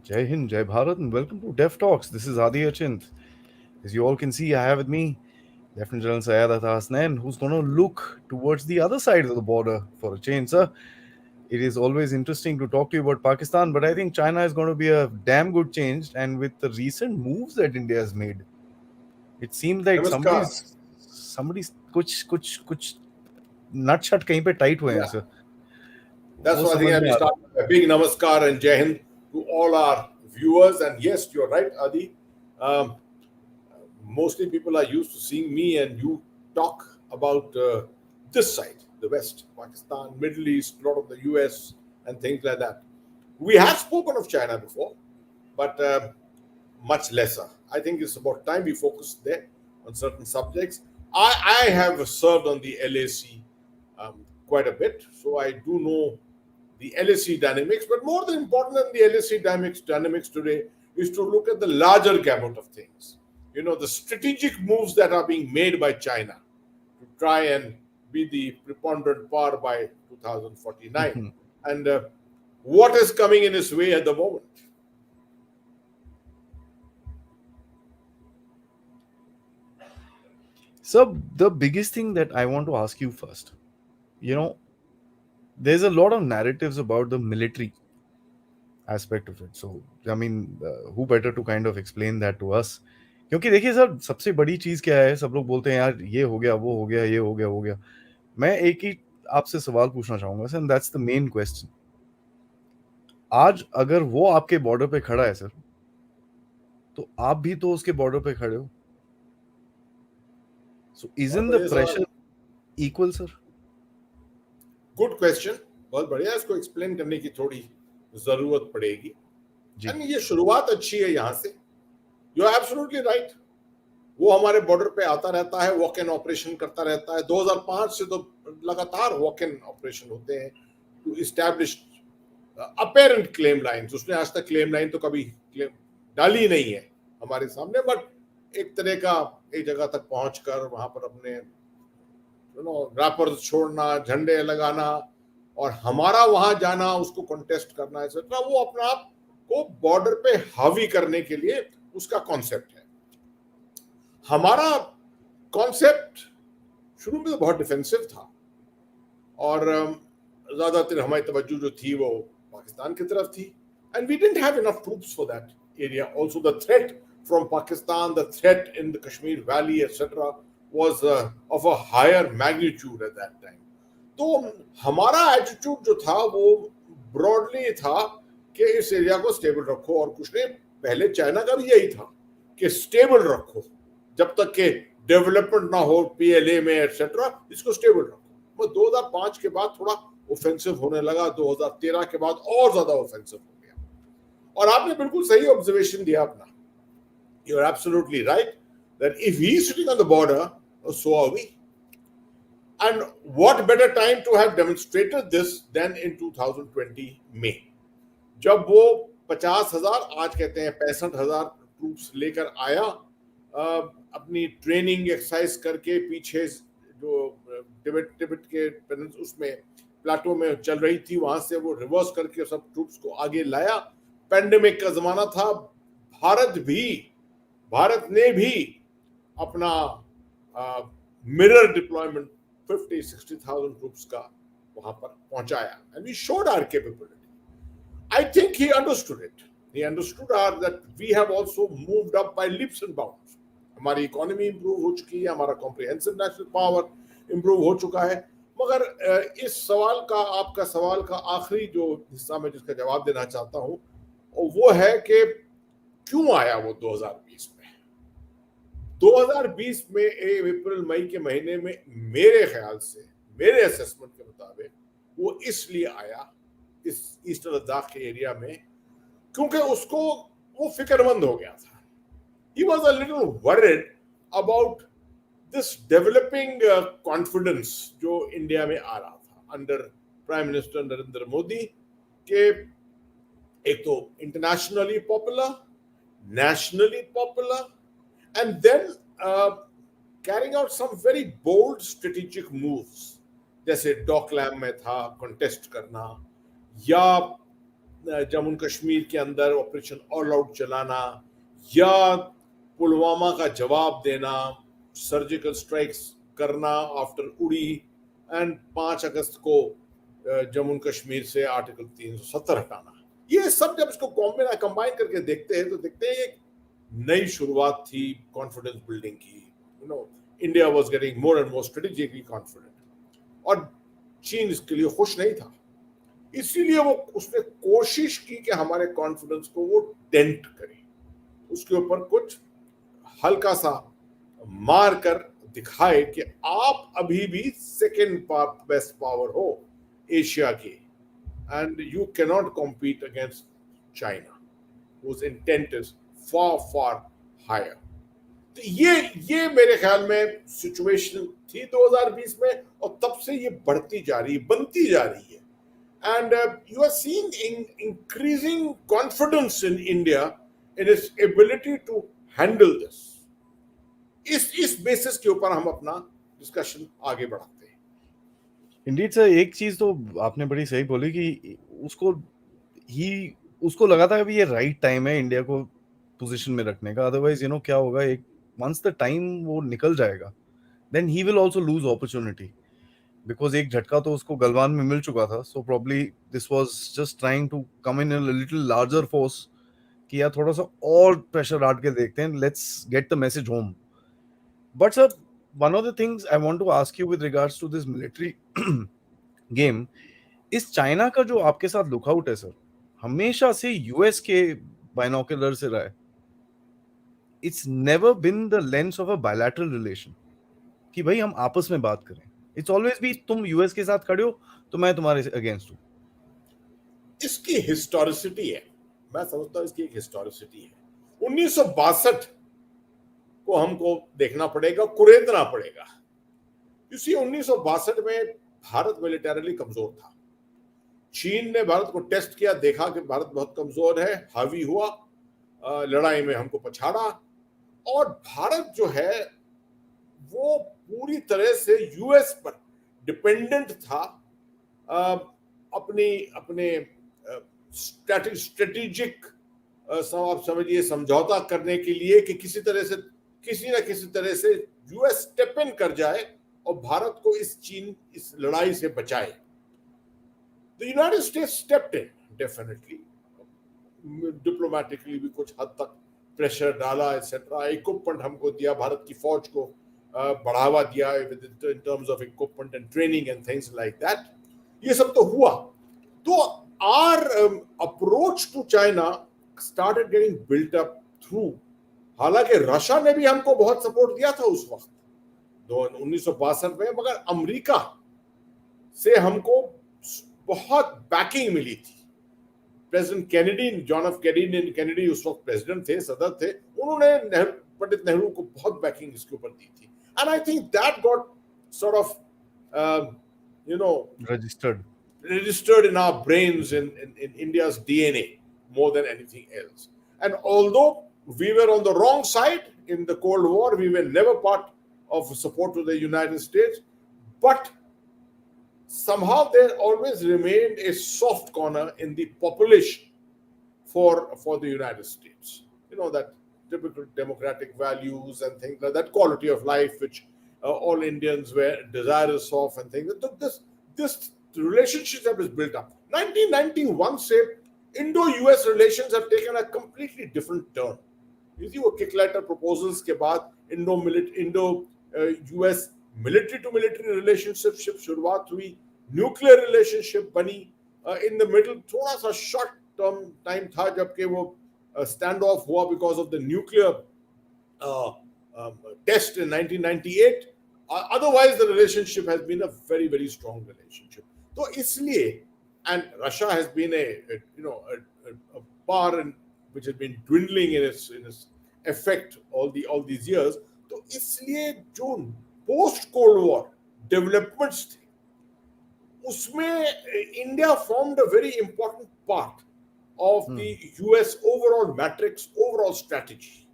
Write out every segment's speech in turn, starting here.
Jai Hind, Jai Bharat, and welcome to Dev Talks. This is Aadi. As you all can see, I have with me Lieutenant General Syed Hasnain, who's going to look towards the other side of the border for a change, sir. It is always interesting to talk to you about Pakistan, but I think China is going to be a damn good change. And with the recent moves that India has made, it seems like नमस्कार. somebody's कुछ nut shut कहीं पे tight हुए हैं, Yeah, sir. that's वो why I think समझ I में will uh start रहा with a big namaskar and Jai Hind to all our viewers. And yes, you're right, Adi. Um, Mostly people are used to seeing me and you talk about this side, the West, Pakistan, Middle East, a lot of the US, and things like that. We have spoken of China before, but much lesser. I think it's about time we focus there on certain subjects. I have served on the LAC quite a bit, so I do know the LAC dynamics. But more than important than the LAC dynamics today is to look at the larger gamut of things. You know, the strategic moves that are being made by China to try and be the preponderant power by 2049, है. and what is coming in its way at the moment. So the biggest thing that I want to ask you first, you know, there's a lot of narratives about the military aspect of it. So, I mean, who better to kind of explain that to us? क्योंकि देखिए sir, सबसे बड़ी चीज क्या है? सब लोग बोलते हैं यार ये हो गया, वो हो गया, ये हो गया, वो हो गया. मैं एक ही आपसे सवाल पूछना चाहूंगा sir, that's the main question. आज अगर वो आपके बॉर्डर पे खड़ा है सर, तो आप भी तो उसके बॉर्डर पे खड़े हो. सो बहुत इजंट द बढ़िया सवाल. Pressure equal sir? Good question. बहुत बढ़िया. इसको एक्सप्लेन करने की थोड़ी जरूरत पड़ेगी. जी. एंड ये शुरुआत अच्छी है यहाँ से. You are absolutely right. वो हमारे बॉर्डर पे आता रहता है, वॉक इन ऑपरेशन करता रहता है. 2005 से तो लगातार वॉक इन ऑपरेशन होते हैं to establish apparent claim lines. उसने आज तक क्लेम लाइन तो कभी क्लेम डाली नहीं है हमारे सामने, बट एक तरह का एक जगह तक पहुंचकर वहां पर अपने रैपर छोड़ना, झंडे लगाना और हमारा वहां जाना, उसको कॉन्टेस्ट करना, एक्सेट्रा, वो अपने आप को बॉर्डर पे हावी करने के लिए उसका कॉन्सेप्ट है. हमारा कॉन्सेप्ट शुरू में तो बहुत डिफेंसिव था और ज्यादातर हमारी तवज्जो जो थी वो पाकिस्तान की तरफ थी. And we didn't have enough troops for that area. Also the threat from Pakistan, the threat in the Kashmir valley etcetera was of a higher magnitude at that time. तो हमारा एटीट्यूड जो था वो ब्रॉडली था कि इस एरिया को स्टेबल रखो और कुछ नहीं. पहले चाइना का भी यही था कि स्टेबल रखो जब तक के डेवलपमेंट ना हो पीएलए में एक्सेट्रा, इसको स्टेबल रखो. वो 2005 के बाद थोड़ा ऑफेंसिव होने लगा, 2013 के बाद और ज्यादा ऑफेंसिव हो गया. और आपने बिल्कुल सही ऑब्जर्वेशन दिया अपना. You are absolutely right that if he is sitting on the border, so are we. And what better time to have demonstrated this than in 2020 May, जब वो 50,000, आज कहते हैं 65,000 ट्रूप्स लेकर आया, अपनी ट्रेनिंग एक्सरसाइज करके पीछे जो टिबेट के उसमें प्लाटो में चल रही थी वहां से वो रिवर्स करके सब ट्रूप्स को आगे लाया. पेंडेमिक का जमाना था. भारत ने भी अपना मिरर डिप्लॉयमेंट 50-60,000 ट्रूप्स का वहां पर पहुंचाया. And we showed our capability. I think he understood it. He understood that we have also moved up by leaps and bounds. हमारी इकोनॉमी इंप्रूव हो चुकी है, हमारा कॉम्प्रिहेंसिव नेशनल पावर इंप्रूव हो चुका है. मगर इस सवाल का, आपका सवाल का आखिरी जो हिस्सा में जिसका जवाब देना चाहता हूं वो है कि क्यों आया वो 2020 में. 2020 में अप्रैल मई के महीने में मेरे ख्याल से, मेरे असेसमेंट के मुताबिक वो इसलिए आया इस ईस्टर्न लद्दाख के एरिया में क्योंकि उसको वो फिक्रमंद हो गया था. He was a little worried about this developing confidence जो इंडिया में आ रहा था under prime minister Narendra Modi के. एक तो internationally popular, nationally popular, and then carrying out some very bold strategic moves, जैसे डॉकलैम में था कॉन्टेस्ट करना, या जम्मू कश्मीर के अंदर ऑपरेशन ऑल आउट चलाना, या पुलवामा का जवाब देना, सर्जिकल स्ट्राइक्स करना आफ्टर उड़ी, एंड 5 अगस्त को जम्मू कश्मीर से आर्टिकल 370 हटाना। ये सब जब इसको कंबाइन करके देखते हैं तो देखते हैं एक नई शुरुआत थी कॉन्फिडेंस बिल्डिंग की। India was getting more and more strategically confident, और चीन इसके लिए खुश नहीं था। इसीलिए वो उसने कोशिश की कि हमारे कॉन्फिडेंस को वो डेंट करे, उसके ऊपर कुछ हल्का सा मार कर दिखाए कि आप अभी भी सेकेंड बेस्ट पावर हो एशिया की, and you cannot compete against China, whose intent is far far higher। तो ये मेरे ख्याल में सिचुएशन थी 2020 में, और तब से ये बढ़ती जा रही है, बनती जा रही है। And you are seeing increasing confidence in India in its ability to handle this। इस बेसिस के ऊपर हम अपना डिस्कशन आगे बढ़ाते हैं। इंडीड सर, एक चीज तो आपने बड़ी सही बोली कि उसको लगा था कि ये राइट टाइम है इंडिया को पोजीशन में रखने का। अदरवाइज क्या होगा, एक वंस द टाइम वो निकल जाएगा, then he will also lose opportunity, because एक झटका तो उसको गलवान में मिल चुका था। So probably this was just trying to come in a little larger force कि यार थोड़ा सा और प्रेशर डाल के देखते हैं, let's get the message home. But sir, one of the things I want to ask you with regards to this military game, इस चाइना का जो आपके साथ लुकआउट है सर, हमेशा से यूएस के बाइनोकुलर से रहा है। It's never been the lens of a bilateral relation कि भाई हम आपस में बात करें। इट्स ऑलवेज भी तुम यूएस के साथ खड़े हो तो मैं तुम्हारे अगेंस्ट हूं। इसकी हिस्टोरिसिटी है, मैं समझता हूं इसकी एक हिस्टोरिसिटी है। 1962 को हमको देखना पड़ेगा, कुरेदना पड़ेगा। इसी 1962 में भारत मिलिटरली कमजोर था। चीन ने भारत को टेस्ट किया, देखा कि भारत बहुत कमजोर है, हावी हुआ, लड़ाई में हमको पछाड़ा, और भारत जो है वो पूरी तरह से यूएस पर डिपेंडेंट था अपनी अपने स्ट्रेटेजिक आप समझिए समझौता करने के लिए कि किसी न किसी तरह से यूएस स्टेप इन कर जाए और भारत को इस लड़ाई से बचाए। The United states stepped in definitely, diplomatically भी कुछ हद तक प्रेशर डाला, एक्सेट्रा। इक्विपमेंट हमको दिया, भारत की फौज को बढ़ावा दिया in terms of equipment and training and things like that. ये सब तो हुआ। तो our approach to China started getting built up through, हालांकि रशिया ने भी हमको बहुत सपोर्ट दिया था उस वक्त 1962 में, मगर अमेरिका से हमको बहुत बैकिंग मिली थी। President Kennedy, John F Kennedy उस वक्त प्रेसिडेंट थे, सदर थे, उन्होंने पंडित नेहरू को बहुत बैकिंग इसके ऊपर दी थी। And I think that got sort of registered in our brains, in India's DNA more than anything else. And although we were on the wrong side in the Cold War, we were never part of support to the United States, but somehow there always remained a soft corner in the population for the United States. That typical democratic values and things like that, quality of life which all Indians were desirous of, and things. This relationship that was built up. 1991 से Indo-US relations have taken a completely different turn. वो kick letter proposals के बाद Indo-US military to military relationship शुरुआत हुई, nuclear relationship बनी, in the middle थोड़ा सा short term time था जबकि वो standoff हुआ because of the nuclear test in 1998. Otherwise the relationship has been a very very strong relationship. तो इसलिए, and Russia has been a power which has been dwindling in its effect all these years. तो इसलिए जो post Cold War developments थे उसमें India formed a very important part of the US overall matrix, overall strategy.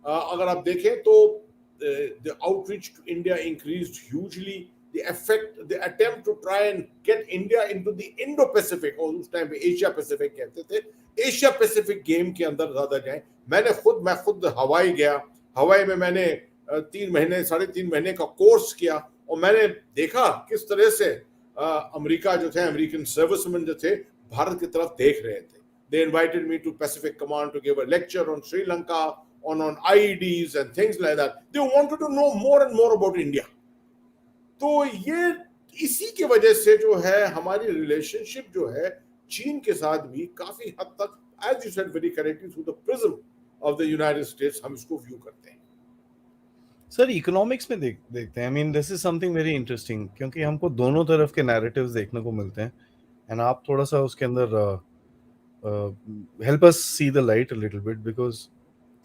अगर आप देखें तो the outreach to India increased hugely. the effect, the attempt to try and get India into the Indo-Pacific, और उस time पे Asia Pacific कहते थे, Asia Pacific game के अंदर ज्यादा जाए. मैं खुद हवाई गया. हवाई में मैंने 3 महीने 3.5 महीने का कोर्स किया और मैंने देखा किस तरह से अमेरिका जो थे, अमेरिकन सर्विसमैन जो थे, भारत की तरफ देख रहे थे. They invited me to Pacific Command to give a lecture on Sri Lanka, on IEDs and things like that. They wanted to know more and more about India. तो ये इसी की वजह से जो है हमारी रिलेशनशिप जो है चीन के साथ भी काफी हद तक, as you said very correctly, through the prism of the United States हम इसको व्यू करते हैं. सर इकोनॉमिक्स में देखते हैं. I mean this is something very interesting, क्योंकि हमको दोनों तरफ के नैरेटिव्स देखने को मिलते हैं. एंड आप थोड़ा सा उसके अंदर help us see the light a little bit, because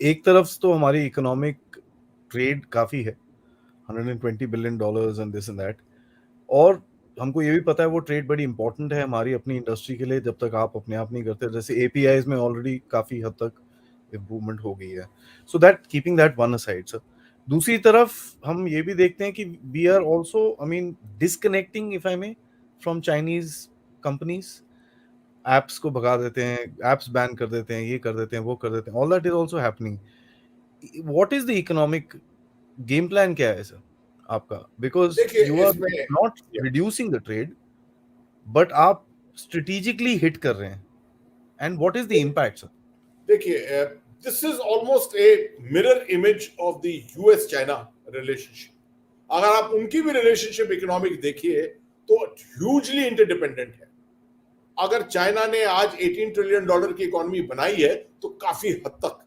एक तरफ तो हमारी इकोनॉमिक ट्रेड काफी है, $120 billion and this and that. और हमको ये भी पता है वो ट्रेड बड़ी इंपॉर्टेंट है हमारी अपनी इंडस्ट्री के लिए, जब तक आप अपने आप नहीं करते. जैसे एपीआईज में ऑलरेडी काफी हद तक इम्प्रूवमेंट हो गई है. So that keeping that one aside sir. दूसरी तरफ हम ये भी देखते हैं कि we are also, I mean, disconnecting if I may from Chinese companies. Apps को भगा देते हैं, एप्स बैन कर देते हैं, ये कर देते हैं, वो कर देते हैं. All that is also happening. What is the economic game plan, क्या है सर आपका? बिकॉज देखिए यू आर इसमें, not reducing the trade, but आप स्ट्रेटेजिकली हिट कर रहे हैं. And what is the impact sir? देखिए this is almost a mirror image of the US China relationship. अगर आप उनकी भी रिलेशनशिप इकोनॉमिक देखिए तो ह्यूजली इंटरडिपेंडेंट है. अगर चाइना ने आज $18 ट्रिलियन की इकोनॉमी बनाई है तो काफी हद तक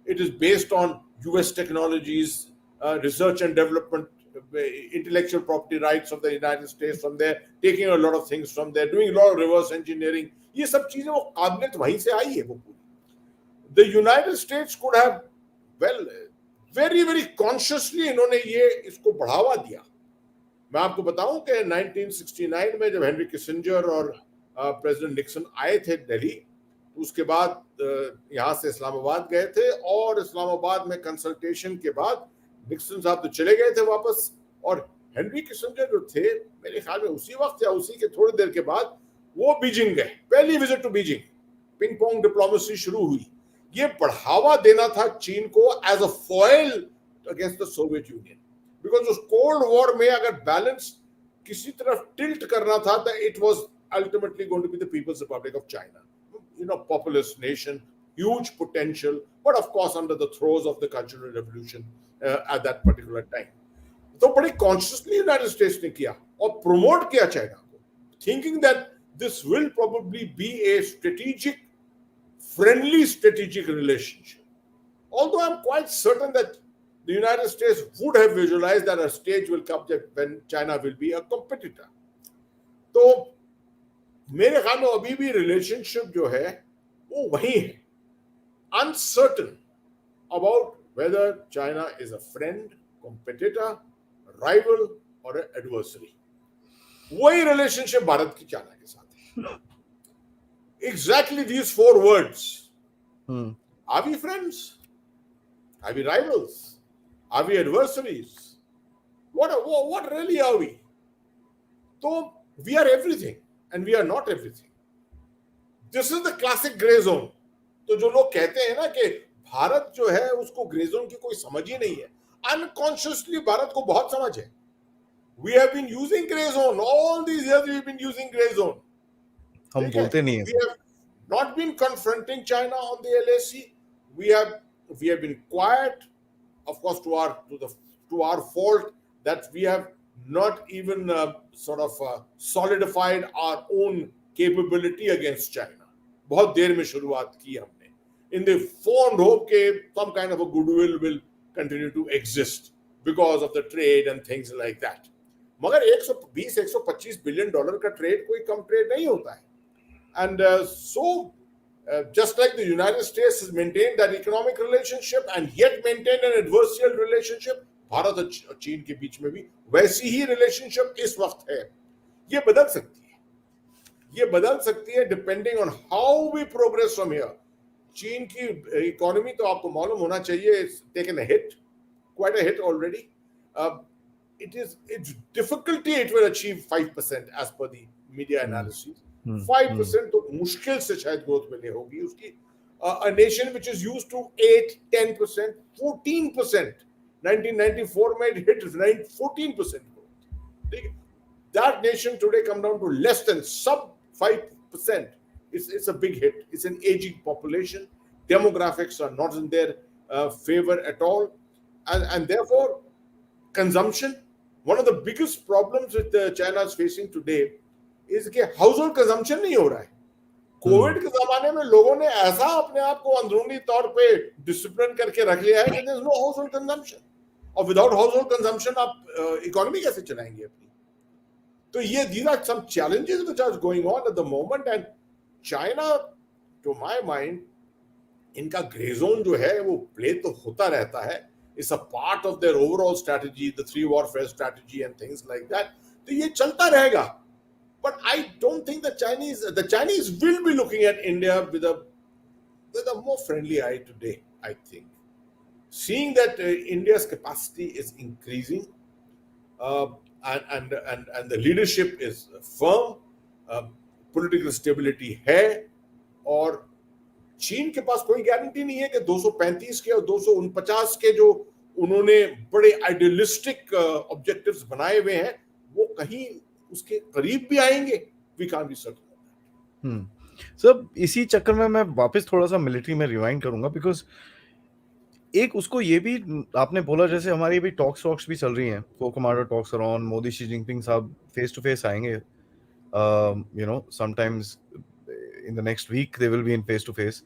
it is based on US technologies, research and development, intellectual property rights of the United States from there, taking a lot of things from there, doing a lot of reverse engineering. ये सब चीजें वो काबिलियत वहीं से आई है वो पूरी. The United States could have, well, very very consciously इन्होंने ये इसको बढ़ावा दिया. मैं आपको बताऊं कि 1969 में जब हेनरी किसिंजर और प्रेसिडेंट निक्सन आए थे दिल्ली, उसके बाद यहाँ से इस्लामाबाद गए थे और इस्लामाबाद में कंसल्टेशन के बाद निक्सन साहब तो चले गए थे वापस, और हेनरी किसिंजर जो थे मेरे ख्याल में उसी वक्त या उसी के थोड़ी देर के बाद वो बीजिंग गए. पहली visit to Beijing, ping pong diplomacy शुरू हुई. ये बढ़ावा देना था चीन को as a foil against the Soviet Union, because उस कोल्ड वॉर में अगर बैलेंस किसी तरफ टिल्ट करना था तो it was ultimately going to be the People's Republic of China. Populous nation, huge potential, but of course under the throes of the Cultural Revolution at that particular time. तो बड़ी consciously United states ने किया और promote किया China को, thinking that this will probably be A strategic, friendly strategic relationship. Although I'm quite certain that the United States would have visualized that a stage will come when China will be a competitor. तो मेरे ख्याल में अभी भी relationship जो है वो वही है, uncertain about whether China is a friend, competitor, rival और एडवर्सरी. वही रिलेशनशिप भारत की चाइना के साथ है. Exactly these 4 words. Are we friends? Are we rivals? Are we adversaries? What really are we? So we are everything and we are not everything. This is the classic gray zone. तो जो लोग कहते हैं ना कि भारत जो है उसको ग्रे जोन की कोई समझ ही नहीं है, अनकॉन्शियसली भारत को बहुत समझ है. We have been using gray zone all these years. We've been using gray zone. हम बोलते नहीं हैं. We have not been confronting China on the LAC. We have been quiet, of course, to our fault that we have not even solidified our own capability against China. बहुत देर में शुरुआत की हमने, in the fond hope that some kind of a goodwill will continue to exist because of the trade and things like that. मगर 120-125 billion dollar का trade कोई कम trade नहीं होता है. And just like the United States has maintained that economic relationship and yet maintained an adversarial relationship, Bharat और चीन के बीच में भी वैसी ही रिलेशनशिप इस वक्त है. ये बदल सकती है depending on how we progress from here. चीन की इकोनॉमी तो आपको मालूम होना चाहिए, taken a hit, quite a hit already. it's difficulty it will achieve 5% as per the media Hmm. analysis. Hmm. Hmm. 5% तो मुश्किल से शायद ग्रोथ मिले होगी उसकी. A nation which is used to 8, 10%, 14%. 1994 में it hit 14% growth. That nation today come down to less than sub 5%. It's a big hit. It's an aging population. Demographics are not in their favor at all. And therefore, consumption, one of the biggest problems with China is facing today is that household consumption नहीं हो रहा है. Hmm. Covid के जमाने में लोगों ने ऐसा अपने आप को अंदरूनी तौर पे डिसिप्लिन करके रख लिया है कि there is no household consumption. और विदाउट हाउस होल्ड कंजम्पशन आप इकोनॉमी कैसे चलाएंगे अपनी. तो ये these are some challenges which are going on at the moment. And China, to my mind, इनका ग्रे जोन जो है वो प्ले तो होता रहता है. It's a part of their overall strategy, the three warfare strategy and things like that. तो ये चलता रहेगा. But I don't think the Chinese will be looking at India with a more friendly eye today. I think, seeing that India's capacity is increasing, uh, and the leadership is firm, uh, political stability है, और चीन के पास कोई guarantee नहीं है कि 235 के और 249 के जो उन्होंने बड़े आइडियलिस्टिक ऑब्जेक्टिव्स बनाए हुए हैं वो कहीं उसके करीब भी आएंगे. We can't be certain. Sir इसी चक्कर में मैं वापस थोड़ा सा मिलिट्री में रिवाइंड करूंगा, बिकॉज एक उसको ये भी आपने बोला, जैसे हमारी भी टॉक्स भी चल रही हैं, four commander talks are on, Modi Xi Jinping साहब फेस टू फेस आएंगे, sometimes in the next week they will be in face to face.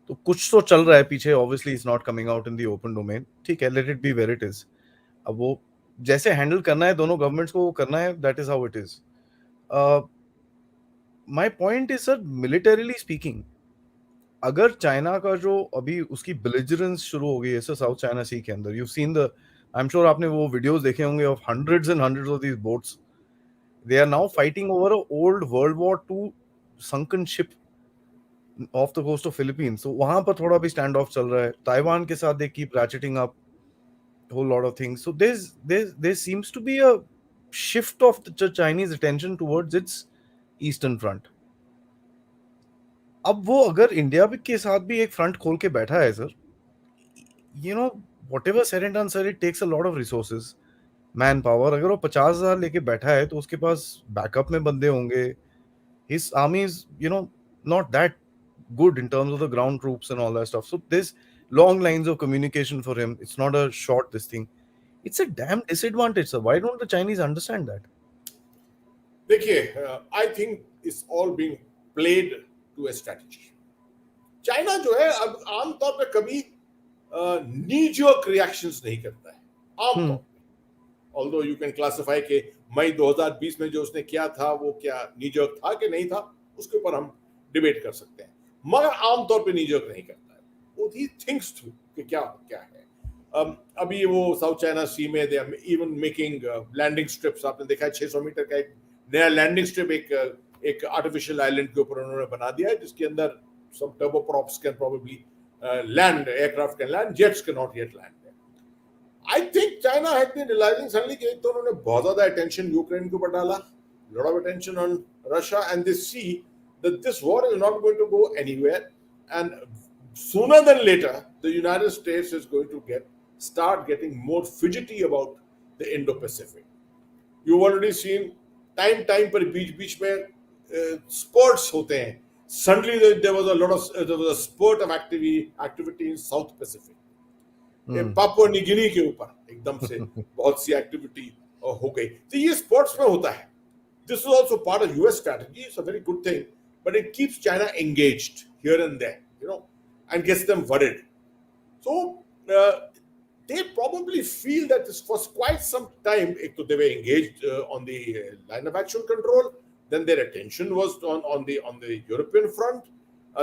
तो कुछ तो चल रहा है पीछे, obviously it's not coming out in the open domain. ठीक है, let it be where it is. अब वो जैसे हैंडल करना है दोनों गवर्नमेंट्स को, वो करना है, that is how it is. My point is sir, militarily speaking, अगर चाइना का जो अभी उसकी बिलिजरेंस शुरू हो गई है सर साउथ चाइना सी के अंदर, you seen the, I am sure आपने वो वीडियोस देखे होंगे of hundreds and hundreds of these boats. They are now fighting over a old World War 2 sunken ship off the coast of Philippines. So वहां पर थोड़ा भी stand of चल रहा है. ताइवान के साथ they keep ratcheting up whole lot of things. So there seems to be a shift of the Chinese attention towards its eastern front. अब वो अगर इंडिया के साथ भी एक फ्रंट खोल के बैठा है sir, you know, whatever said and done sir, it takes a lot of resources, man power. अगर वो 50,000 लेके बैठा है तो उसके पास बैकअप में बंदे होंगे. His army is, not that good in terms of the ground troops and all that stuff. So there's long lines of communication for him. It's not a short this thing. It's a damn disadvantage, sir. Why don't the Chinese understand that? देखिए, I think it's all being played to a strategy. China जो है अब आमतौर पे कभी नी jerk reactions नहीं करता है आमतौर पे. ऑल्दो यू कैन क्लासिफाई के मई 2020 में जो उसने किया था वो क्या नी जर्क था कि नहीं था, उसके ऊपर हम डिबेट कर सकते हैं, मगर आमतौर पे नी जर्क नहीं करता है. वो ही थिंक्स थ्रू कि क्या क्या है. अभी वो साउथ चाइना सी में they are even making landing strips. आपने देखा है 600 मीटर का एक नया लैंडिंग स्ट्रिप एक आर्टिफिशियल आइलैंड के ऊपर उन्होंने बना दिया है, जिसके अंदर some turboprops can probably land, aircraft can land, jets cannot yet land there. I think China has been realizing suddenly कि एक तो उन्होंने बहुत ज़्यादा attention यूक्रेन के ऊपर डाला, lot of attention on Russia, and they see that this war is not going to go anywhere, and sooner than later the United States is going to start getting more fidgety about the Indo-Pacific. You've already seen time पर बीच में sports होते हैं. Suddenly there was a spurt of activity in South Pacific. Papua New Guinea के ऊपर एकदम से बहुत सी activity हो गई. तो ये स्पोर्ट्स में होता है. This is also part of US strategy. It's a very good thing, but it keeps China engaged here and there, and gets them worried. So they probably feel that this for quite some time they were engaged on the line of actual control. Then their attention was on the European front.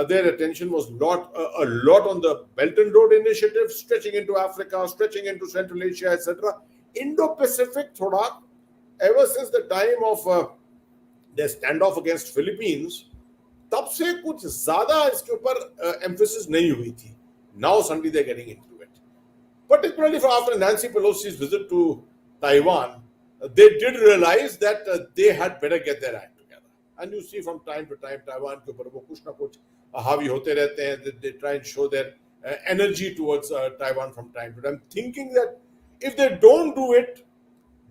Their attention was a lot on the Belt and Road Initiative, stretching into Africa, stretching into Central Asia, etc. Indo-Pacific, thoda, ever since the time of their standoff against Philippines, तब से कुछ ज़्यादा इसके ऊपर emphasis नहीं हुई थी. Now suddenly they're getting into it. Particularly after Nancy Pelosi's visit to Taiwan, they did realize that they had better get their act together. And you see from time to time Taiwan के ऊपर वो कुछ ना कुछ हावी होते रहते हैं. They try and show their energy towards Taiwan from time to time, thinking that if they don't do it,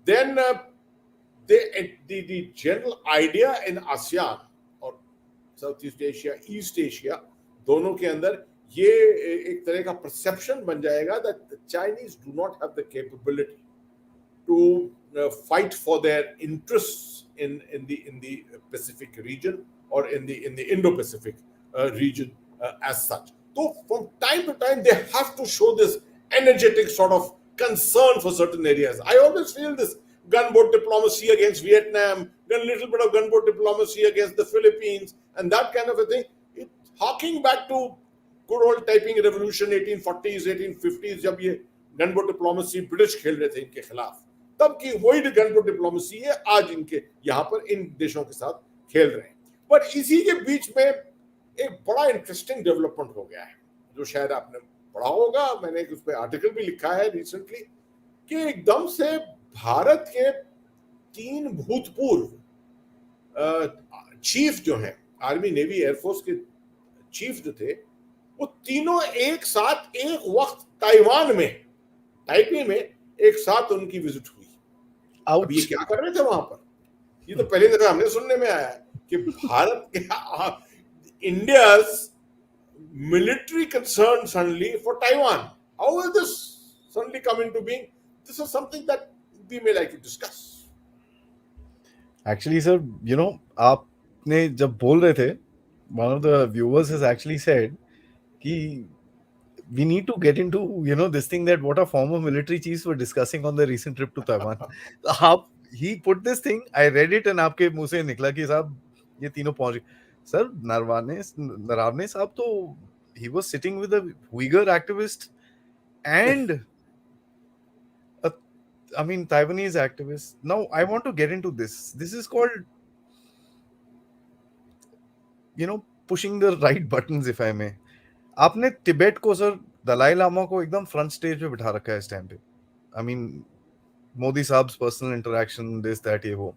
then the general idea in ASEAN और Southeast Asia, East Asia, दोनों के अंदर ये एक तरह का perception बन जाएगा that the Chinese do not have the capability to fight for their interests in the Pacific region or in the Indo-Pacific region as such. So from time to time they have to show this energetic sort of concern for certain areas. I always feel this gunboat diplomacy against Vietnam, then a little bit of gunboat diplomacy against the Philippines, and that kind of a thing. It harking back to good old typing revolution 1840s, 1850s, जब ये gunboat diplomacy British खेल रहे थे इनके खिलाफ, तब की वही gunboat diplomacy है आज इनके यहाँ पर इन देशों के साथ खेल रहे हैं. बट इसी के बीच में एक बड़ा इंटरेस्टिंग डेवलपमेंट हो गया है जो शायद आपने पढ़ा होगा. मैंने उस पर आर्टिकल भी लिखा है रिसेंटली कि एकदम से भारत के 3 भूतपूर्व चीफ जो हैं, आर्मी, नेवी, एयरफोर्स के चीफ जो थे, वो तीनों एक साथ एक वक्त ताइवान में, ताइपी में एक साथ उनकी विजिट हुई. अब ये क्या कर रहे थे वहां पर? ये तो पहली दफा हमने सुनने में आया है कि भारत के India's military concern suddenly for Taiwan. How will this suddenly come into being? This is something that we may like to discuss. Actually, sir, आपने जब बोल रहे थे, one of the viewers has actually said कि we need to get into, this thing that what our former military chiefs were discussing on their recent trip to Taiwan. He put this thing, I read it and आपके मुंह से निकला कि साहब ये तीनों पहुंच गए. Sir, नरवणे साहब तो he was sitting with a Uyghur activist and Taiwanese activist. Now, I want to get into this. This is called, pushing the right buttons, if I may. आपने तिब्बत को सर, दलाई लामा को एकदम फ्रंट स्टेज पे बिठा रखा है इस टाइम पे. मोदी साहब पर्सनल इंटरेक्शन, दिस दैट ये वो.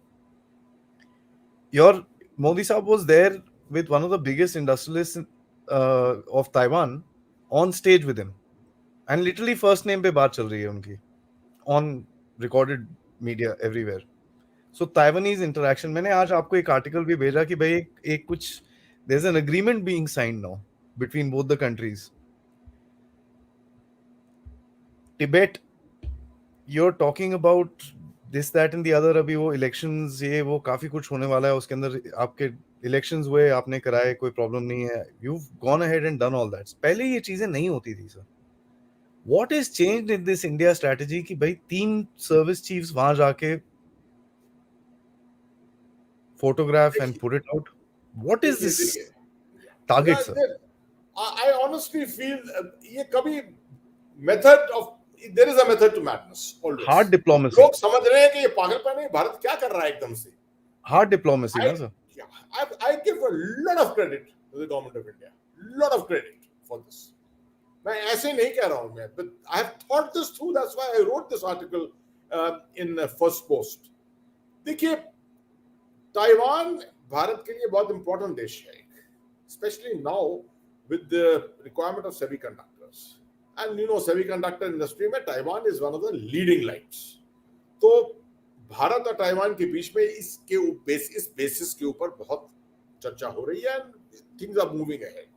Your Modi साहब was there with one of the biggest industrialists of Taiwan on stage with him, and literally first name पे बात चल रही है उनकी on recorded media everywhere. So Taiwanese interaction, मैंने आज आपको एक आर्टिकल भी भेजा कि भाई एक कुछ there's an agreement being signed now between both the countries. Tibet, you're talking about this, that and the other. अभी वो elections ये वो काफी कुछ होने वाला है उसके अंदर. आपके elections हुए, आपने कराए, कोई problem नहीं है. You've gone ahead and done all that. पहले ये चीजें नहीं होती थी sir. What is changed in this India strategy कि भाई 3 service chiefs वहां जाके photograph and put it out? What is this target, sir? I honestly feel ये कभी method of, there is a method to madness always. Hard diplomacy. लोग समझ रहे हैं कि ये पागलपन है, भारत क्या कर रहा है एकदम से. Hard diplomacy, ना sir. I give a lot of credit to the government of India. Lot of credit for this. मैं ऐसे नहीं कह रहा हूँ मैं, but I have thought this through. That's why I wrote this article in the first post. देखिए, Taiwan Bharat के लिए बहुत important देश है, especially now with the requirement of semiconductors. And semiconductor industry में Taiwan is one of the leading lights. तो भारत और Taiwan के बीच में इस बेसिस के ऊपर बहुत चर्चा हो रही है and things are moving ahead.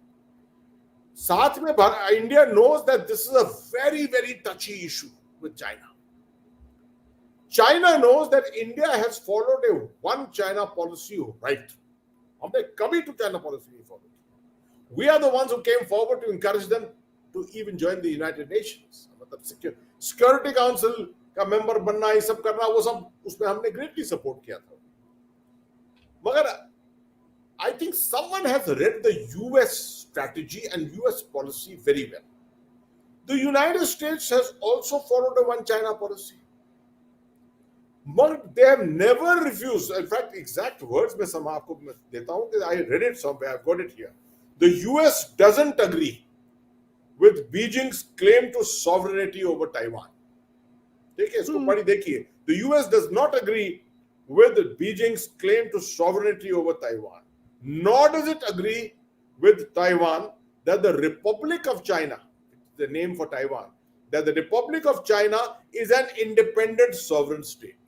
साथ में India knows that this is a very, very touchy issue with China. China knows that India has followed a one China policy right. हमने कभी to China policy नहीं follow. We are the ones who came forward to encourage them to even join the United Nations. मतलब Security Council का member बनना, ये सब करना, वो सब उसमें हमने greatly support किया था. मगर I think someone has read the US strategy and US policy very well. The United States has also followed a one China policy. But they have never refused. In fact, exact words मैं सब आपको देता हूँ कि I read it somewhere. I've got it here. The US doesn't agree with Beijing's claim to sovereignty over Taiwan. देखिए, इसको पढ़ी देखिए. The US does not agree with Beijing's claim to sovereignty over Taiwan, nor does it agree with Taiwan that the Republic of China, the name for Taiwan, that the Republic of China is an independent sovereign state.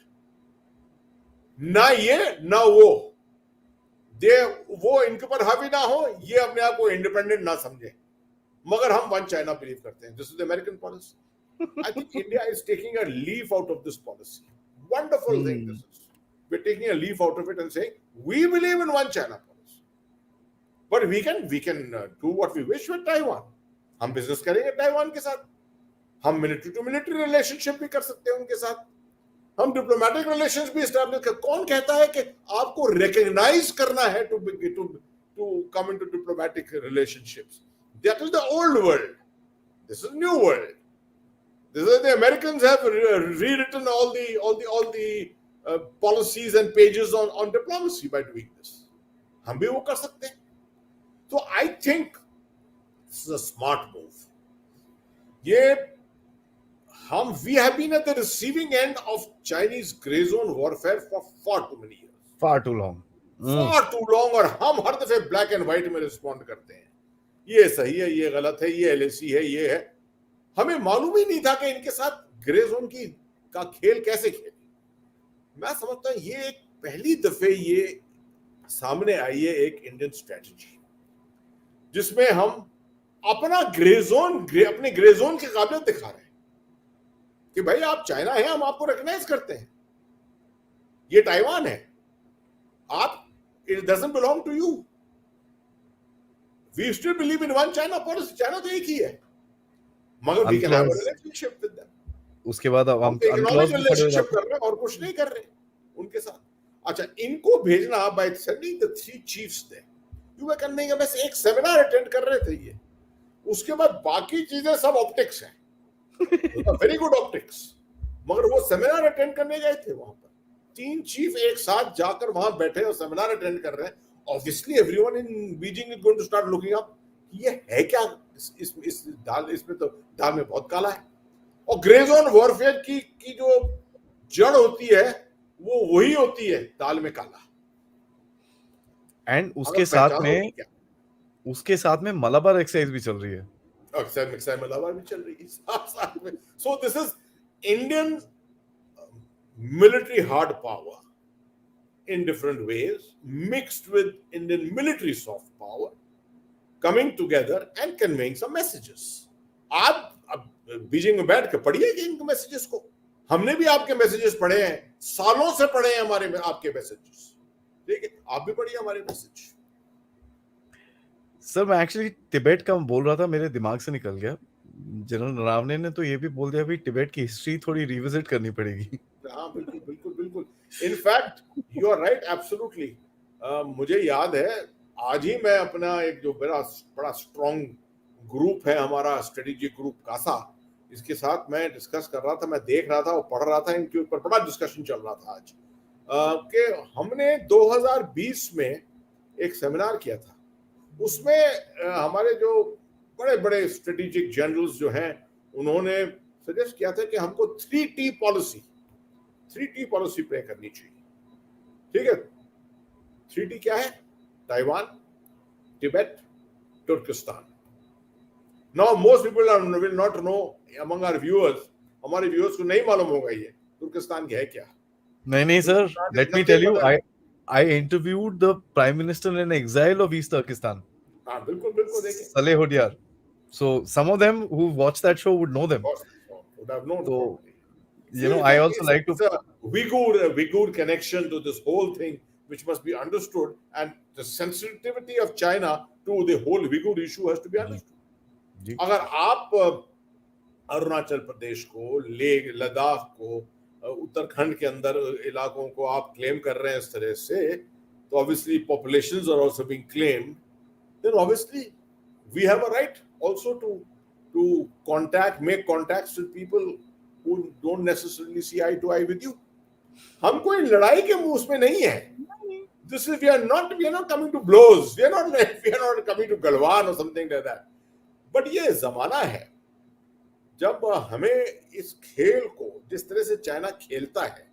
ना ये ना वो इनके ऊपर हावी ना हो, ये अपने आप को इंडिपेंडेंट ना समझे, मगर हम वन चाइना बिलीव करते हैं. This is the American policy. I think India is taking a leaf out of this policy. Wonderful thing this is. We're taking a leaf out of it and saying we believe in one China policy, but we can do what we wish with Taiwan. हम business करेंगे Taiwan के साथ, हम military to military relationship भी कर सकते हैं उनके साथ, हम डिप्लोमेटिक रिलेशंस भी एस्टैब्लिश कर. कौन कहता है कि आपको रिकॉग्नाइज करना है to come into diplomatic relationships? That is the old world. This is new world. This is the Americans have rewritten all the policies and pages on diplomacy by doing this. हम भी वो कर सकते हैं. So I think this is a smart move. We have been at the receiving end of Chinese gray zone warfare for far too many years. Far too long. Far too long. और हम हर दफे black and white में respond करते हैं. ये सही है, ये गलत है, ये LAC है, ये है. हमें मालूम ही नहीं था कि इनके साथ ग्रे जोन का खेल कैसे खेले. मैं समझता हूं ये एक पहली दफे ये सामने आई है एक इंडियन स्ट्रेटजी जिसमें हम अपना अपने ग्रे जोन की काबिलियत दिखा रहे हैं कि भाई आप चाइना है, हम आपको रिकॉग्नाइज करते हैं. ये ताइवान है, आप, it doesn't belong to you. We still believe in one China policy. China तो एक ही है, मगर we can have a relationship with them. उसके बाद अब हम इकोनॉमिक रिलेशनशिप कर रहे हैं और कुछ नहीं कर रहे उनके साथ. अच्छा, इनको भेजना by sending the 3 chiefs there, you were conveying बस एक सेमिनार अटेंड कर रहे थे ये. उसके बाद बाकी चीजें सब ऑप्टिक्स हैं, वेरी गुड ऑप्टिक्स, मगर वो सेमिनार अटेंड करने गए थे. वहां पर 3 चीफ एक साथ जाकर वहां बैठे और सेमिनार अटेंड कर रहे हैं. Obviously everyone in Beijing is going to start looking up. ये है क्या? इसमें तो दाल में बहुत काला है. और ग्रे जोन वॉरफेयर की जो जड़ होती है वो वही होती है दाल में काला. एंड उसके साथ में मलाबार एक्सरसाइज भी चल रही है. मलाबार भी चल रही है साथ में. So this is Indian military hard power in different ways mixed with Indian military soft power coming together and conveying some messages. आप बीजिंग में बैठ के पढ़िए कि इनके मैसेजेस को. हमने भी आपके मैसेजेस पढ़े हैं, सालों से पढ़े हैं हमारे आपके मैसेजेस. ठीक है, आप भी पढ़िए हमारे मैसेज. सर मैं एक्चुअली तिब्बत का बोल रहा था, मेरे दिमाग से निकल गया. जनरल नरावने ने तो ये भी बोल दिया भी तिब्बत की हिस्ट्री थोड़ी रिविजिट करनी पड़ेगी. हाँ बिल्कुल बिल्कुल बिल्कुल. In fact you are right, absolutely. मुझे याद है आज ही मैं अपना एक जो बड़ा स्ट्रॉन्ग ग्रुप है हमारा, स्ट्रेटेजिक ग्रुप कासा, इसके साथ मैं डिस्कस कर रहा था. मैं देख रहा था और पढ़ रहा था, इनके ऊपर बड़ा डिस्कशन चल रहा था आज कि हमने 2020 में एक सेमिनार किया था. उसमें हमारे जो बड़े बड़े स्ट्रेटेजिक जनरल्स जो हैं उन्होंने सजेस्ट किया था कि हमको 3T पॉलिसी प्ले करनी चाहिए. ठीक है, 3T क्या है? Taiwan, Tibet, Turkistan. Now most people will not know among our viewers, हमारे व्यूअर्स को नहीं मालूम होगा ये तुर्किस्तान क्या है. क्या नहीं sir, let me tell you, I interviewed the prime minister in exile of East Turkestan. हाँ बिल्कुल बिल्कुल. देखिए Saleh Hodyar. So some of them who watched that show would know them. Would have known. So you know, I also like to. It's a Uyghur connection to this whole thing, which must be understood, and the sensitivity of China to the whole Uyghur issue has to be understood. अगर आप अरुणाचल प्रदेश को, लद्दाख को, उत्तराखंड के अंदर इलाकों को आप claim कर रहे हैं इस तरह से, तो obviously populations are also being claimed. Then obviously we have a right also to make contacts with people who don't necessarily see eye to eye with you. हम कोई लड़ाई के मुंह में नहीं है. we are not coming to blows. We are not coming to Galwan or something like that. But ये जमाना है जब हमें इस खेल को जिस तरह से चाइना खेलता है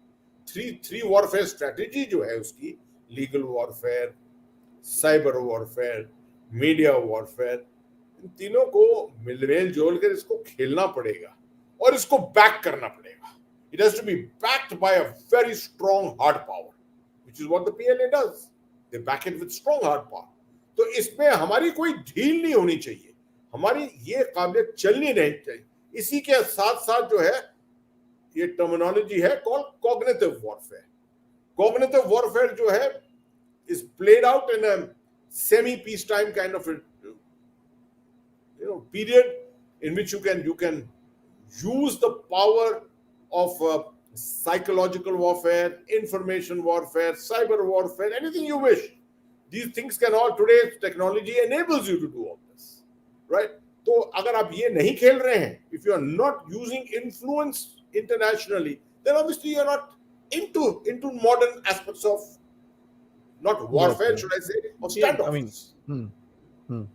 थ्री वॉरफेयर स्ट्रेटेजी जो है उसकी, legal warfare, cyber warfare, media warfare, इन तीनों को मिलमेल जोल कर इसको खेलना पड़ेगा और इसको बैक करना पड़ेगा. It has to be backed by a very strong hard power, which is what the PLA does. They back it with strong hard power. तो इसमें हमारी कोई ढील नहीं होनी चाहिए, हमारी ये काबिलियत चलनी नहीं चाहिए. इसी के साथ साथ जो है ये टर्मिनोलॉजी है called cognitive warfare. Cognitive warfare जो है is played out in a semi peacetime kind of a period in which you can use the power of psychological warfare, information warfare, cyber warfare, anything you wish. These things can all, today's technology enables you to do all this, right? तो अगर आप ये नहीं खेल रहे हैं, if you are not using influence internationally, then obviously you are not into modern aspects of not warfare, should I say, of standoffs. I mean,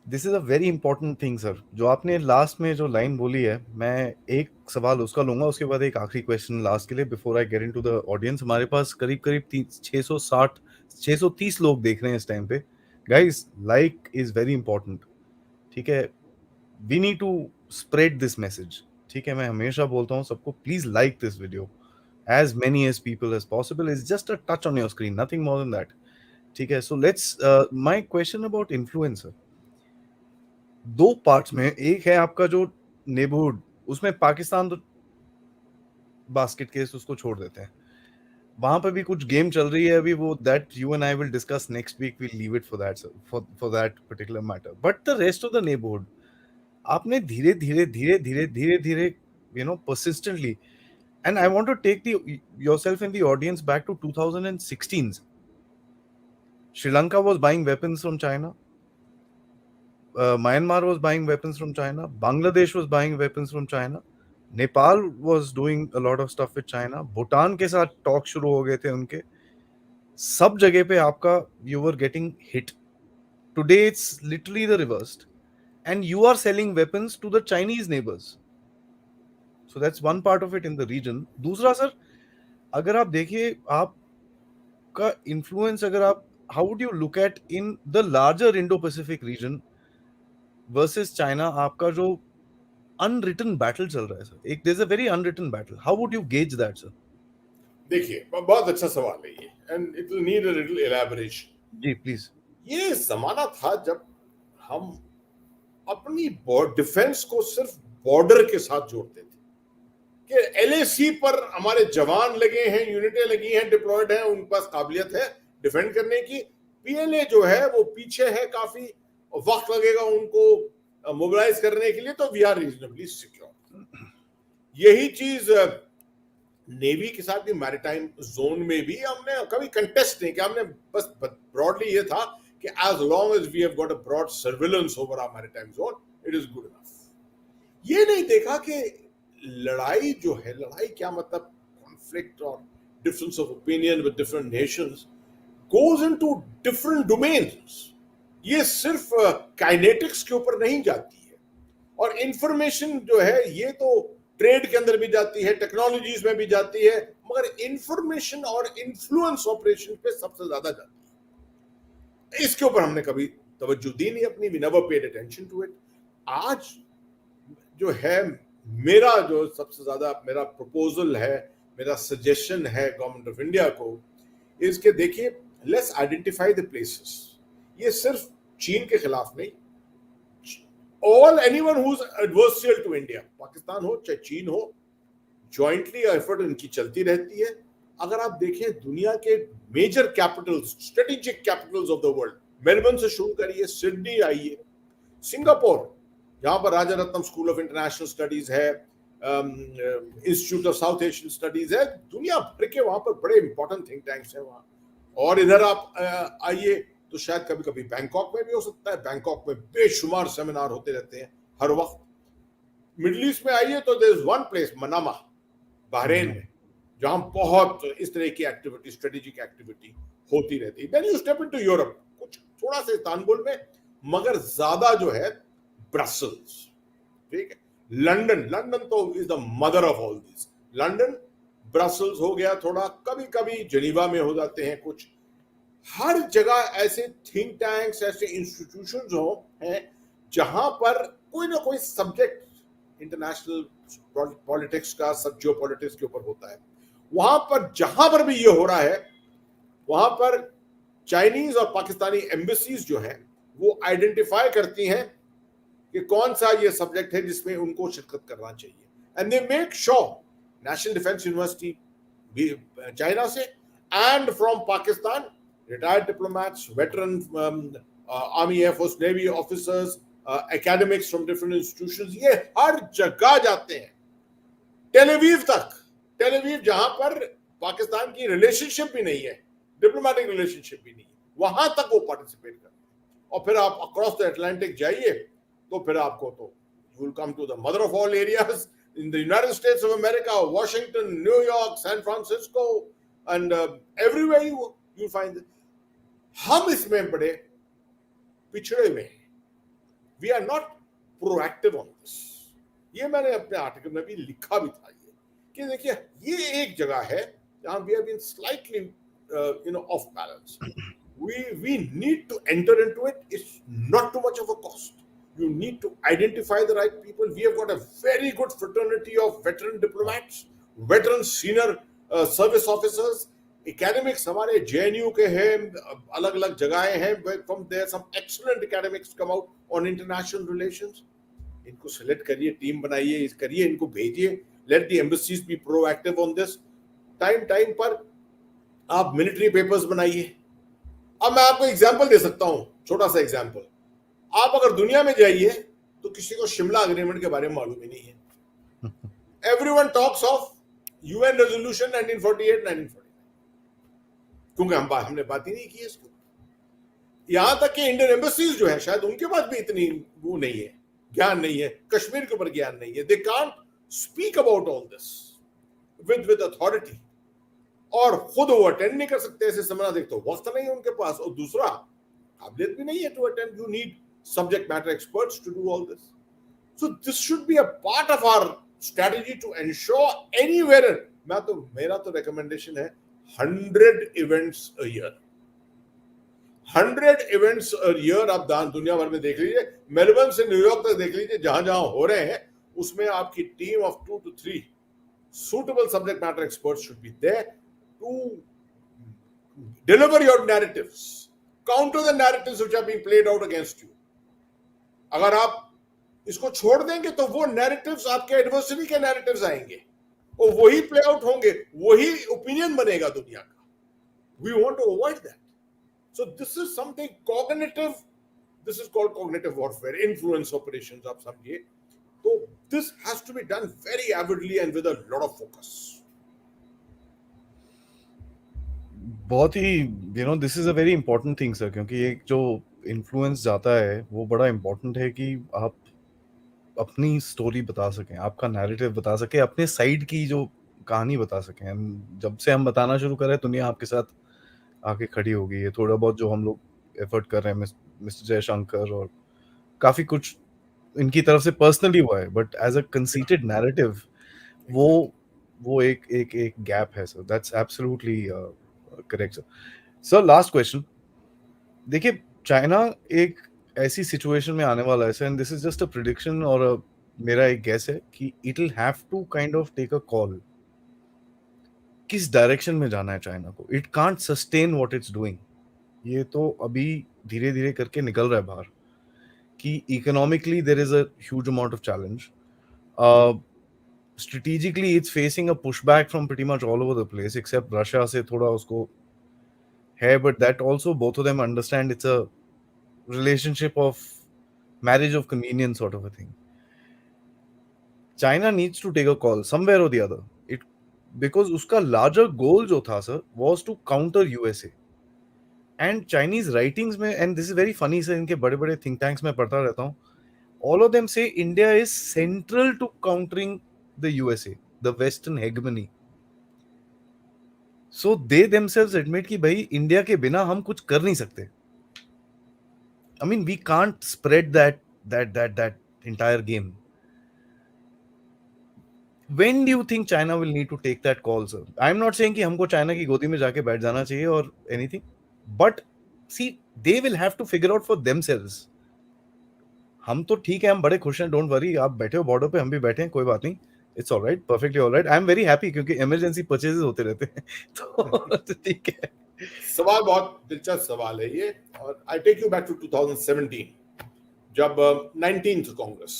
this is a very important thing sir. जो आपने last में जो line बोली है, मैं एक सवाल उसका लूंगा, उसके बाद एक आखिरी क्वेश्चन लास्ट के लिए before I get into the audience. हमारे पास करीब करीब 630 लोग देख रहे हैं इस टाइम पे. Guys, like is very important. ठीक है, we need to spread this message. ठीक है, मैं हमेशा बोलता हूँ सबको, please like this video as many as people as possible. Is just a touch on your screen, nothing more than that. ठीक है, so let's my question about influencer, दो पार्ट्स में. एक है आपका जो नेबरहुड, उसमें पाकिस्तान तो बास्केट केस उसको छोड़ देते हैं, वहां पे भी कुछ गेम चल रही है अभी, वो that you and I will discuss next week. Will leave it for that, for that particular matter. But the rest of the neighbourhood, आपने धीरे धीरे धीरे धीरे धीरे धीरे persistently, and I want to take yourself in the audience back to 2016. Sri Lanka was buying weapons from China. Myanmar was buying weapons from China. Bangladesh was buying weapons from China. Nepal was doing a lot of stuff with China. Bhutan के साथ talk शुरू हो गए थे उनके. सब जगह पे आपका you were getting hit. Today it's literally the reversed, and you are selling weapons to the Chinese neighbors. So that's one part of it in the region. दूसरा सर, अगर आप देखिए, आपका इन्फ्लुएंस, अगर आप, how would you look at in the larger Indo-Pacific region versus China, आपका जो unwritten battle चल रहा है सर, एक there's a very unwritten battle. How would you gauge that, sir? देखिए, बहुत अच्छा सवाल है ये, and it will need a little elaboration. जी प्लीज. ये जमाना था जब हम अपनी डिफेंस को सिर्फ बॉर्डर के साथ जोड़ते थे कि एलएसी पर हमारे जवान लगे हैं, यूनिटें लगी हैं, डिप्लॉयड हैं, उनके पास काबिलियत है डिफेंड करने की. पीएलए जो है वो पीछे है, काफी वक्त लगेगा उनको मोबिलाइज करने के लिए, तो वी आर रीजनेबली सिक्योर. यही चीज नेवी के साथ भी, मैरिटाइम जोन में भी हमने कभी कंटेस्ट नहीं किया. हमने बस ब्रॉडली ये था कि as long as we have got a broad surveillance over our maritime zone, it is good enough. ये नहीं देखा कि लड़ाई जो है, लड़ाई क्या मतलब, conflict और difference of opinion with different nations goes into different domains. ये सिर्फ kinetics के ऊपर नहीं जाती है. और information जो है ये तो ट्रेड के अंदर भी जाती है, टेक्नोलॉजीज में भी जाती है, मगर इंफॉर्मेशन और इन्फ्लुएंस ऑपरेशन पे सबसे ज्यादा जाती है. इसके ऊपर हमने कभी तवज्जो दी नहीं अपनी. We never paid attention to it. आज जो है मेरा जो सबसे ज्यादा मेरा प्रपोजल है, मेरा सजेशन है गवर्नमेंट ऑफ इंडिया को, इसके देखिए, लेट्स आइडेंटिफाई द प्लेसेस. ये सिर्फ चीन के खिलाफ नहीं, all anyone who's adversarial to India, Pakistan हो चाहे चीन हो, जॉइंटली एफर्ट इनकी चलती रहती है. अगर आप देखें दुनिया के major capitals, strategic capitals of the world, Melbourne से शुरू करिए, सिडनी आइए, सिंगापुर जहां पर Rajaratnam school of international studies है, institute of South Asian studies है, दुनिया भर के वहां पर बड़े इंपॉर्टेंट थिंक टैंक्स हैं वहां. और इधर आप आइए तो शायद कभी कभी बैंकॉक में भी हो सकता है. बैंकॉक में बेशुमार सेमिनार होते रहते हैं हर वक्त. मिडिल ईस्ट में आइए तो there is one place, Manama, Bahrain में, जहां बहुत इस तरह की एक्टिविटी, स्ट्रेटेजिक एक्टिविटी होती रहती है. Then you step into Europe, कुछ थोड़ा सा इस्तांबुल में, मगर ज्यादा जो है ब्रसल्स. ठीक है, लंदन, लंदन तो is the mother of all this. London, Brussels हो गया थोड़ा, कभी कभी जिनीवा में हो जाते हैं कुछ। हर जगह ऐसे थिंक टैंक्स, ऐसे इंस्टीट्यूशंस हो हैं जहां पर कोई ना कोई सब्जेक्ट इंटरनेशनल पॉलिटिक्स का, सब जियो पॉलिटिक्स के ऊपर होता है। वहां पर जहां पर भी ये हो रहा है, वहां पर चाइनीज और पाकिस्तानी एम्बेसीज जो है वो आइडेंटिफाई करती हैं कि कौन सा ये सब्जेक्ट है जिसमें उनको शिरकत करना चाहिए, and they make sure. National defence university भी चाइना से, and from Pakistan retired diplomats, veteran army, air force, navy officers, academics from different institutions, ये हर जगह जाते हैं। टेलीवीव तक, टेलीवीव जहां पर पाकिस्तान की रिलेशनशिप भी नहीं है, डिप्लोमेटिक रिलेशनशिप भी नहीं है, वहां तक वो पार्टिसिपेट करते हैं। और फिर आप अक्रॉस द अटलांटिक जाइए तो फिर आपको तो you will come to the mother of all areas in the United States of America, Washington, New York, San Francisco, and everywhere you find. हम इसमें बड़े पिछड़े हुए हैं। We are not proactive on this. ये मैंने अपने आर्टिकल में भी लिखा भी था, ये कि देखिए ये एक जगह है जहां we have been slightly off balance. We need to enter into it. It's not too much of a cost. You need to identify the right people. We have got a very good fraternity of veteran diplomats, veteran senior service officers, academics हमारे JNU के हैं, अलग अलग जगहें हैं, from there some excellent academics come out on international relations. इनको select करिए, team बनाइए, करिए, इनको भेजिए, let the embassies be proactive on this. Time पर आप मिलिट्री पेपर्स बनाइए। अब मैं आपको एग्जाम्पल दे सकता हूं, छोटा सा एग्जाम्पल। आप अगर दुनिया में जाइए तो किसी को शिमला अग्रीमेंट के बारे में मालूम ही नहीं है। Everyone talks of UN resolution 1948, 1949, क्योंकि हमने बात ही नहीं की है इसको। यहां तक कि इंडियन एम्बेसीज जो है शायद उनके पास भी इतनी वो नहीं है, ज्ञान नहीं है, कश्मीर के ऊपर ज्ञान नहीं है। They can't speak about all this with authority, और खुद वो अटेंड नहीं कर सकते ऐसे सेमिनार। एक तो वक्त नहीं है उनके पास, और दूसरा काबिलियत भी नहीं है to attend. You need subject matter experts to do all this. So this should be a part of our strategy to ensure anywhere. मेरा तो रिकमेंडेशन है 100 events a year. 100 events a year आप दुनिया भर में देख लीजिए, मेलबर्न से न्यूयॉर्क तक देख लीजिए, जहां जहां हो रहे हैं उसमें आपकी team of 2 to 3 suitable subject matter experts should be there to deliver your narratives, counter the narratives which are being played out against you. अगर आप इसको छोड़ देंगे तो वो narratives आपके एडवर्सरी के narratives आएंगे, और वही प्ले आउट होंगे, वही ओपिनियन बनेगा दुनिया का। We want to avoid that. So this is something cognitive. This is called cognitive warfare, influence operations आप समझिए। तो this has to be done very avidly and with a lot of focus. बहुत ही this is a very important thing sir, क्योंकि एक जो influence जाता है वो बड़ा इंपॉर्टेंट है कि आप अपनी स्टोरी बता सकें, आपका नैरेटिव बता सकें, अपने साइड की जो कहानी बता सकें। जब से हम बताना शुरू करें दुनिया आपके साथ आके खड़ी हो गई है। थोड़ा बहुत जो हम लोग एफर्ट कर रहे हैं, मिस्टर जयशंकर और काफी कुछ इनकी तरफ से पर्सनली हुआ है, but as a conceited narrative वो वो एक गैप है sir. That's absolutely correct sir. Sir last question, देखिए चाइना एक ऐसी सिचुएशन में आने वाला है सर, and this is just a prediction और मेरा एक गेस है कि it will have to kind of take a call किस डायरेक्शन में जाना है चाइना को। It can't sustain what it's doing. ये तो अभी धीरे धीरे करके निकल रहा है बाहर कि economically there is a huge amount of challenge, strategically it's facing a pushback from pretty much all over the place except Russia से थोड़ा उसको है, but that also both of them understand it's a relationship of marriage of convenience sort of a thing. China needs to take a call somewhere or the other. It because उसका larger goal जो था sir was to counter USA and Chinese writings में, and this is very funny sir, इनके बड़े बड़े think tanks में पढ़ता रहता हूँ, all of them say India is central to countering the USA, the Western hegemony. So they themselves admit कि भाई इंडिया के बिना हम कुछ कर नहीं सकते। I mean we can't spread that entire game. when do you think China will need to take that call, sir? I'm not saying कि हमको चाइना की गोदी में जाके बैठ जाना चाहिए or anything, but see, they will have to figure out for themselves. हम तो ठीक है, हम बड़े खुश हैं, डोंट वरी, आप बैठे हो बॉर्डर पे, हम भी बैठे हैं, कोई बात नहीं, it's alright, perfectly alright, I am very happy क्योंकि इमरजेंसी परचेजेस होते रहते हैं तो ठीक है। सवाल बहुत दिलचस्प सवाल है ये, और I take you back to 2017 जब 19th कांग्रेस,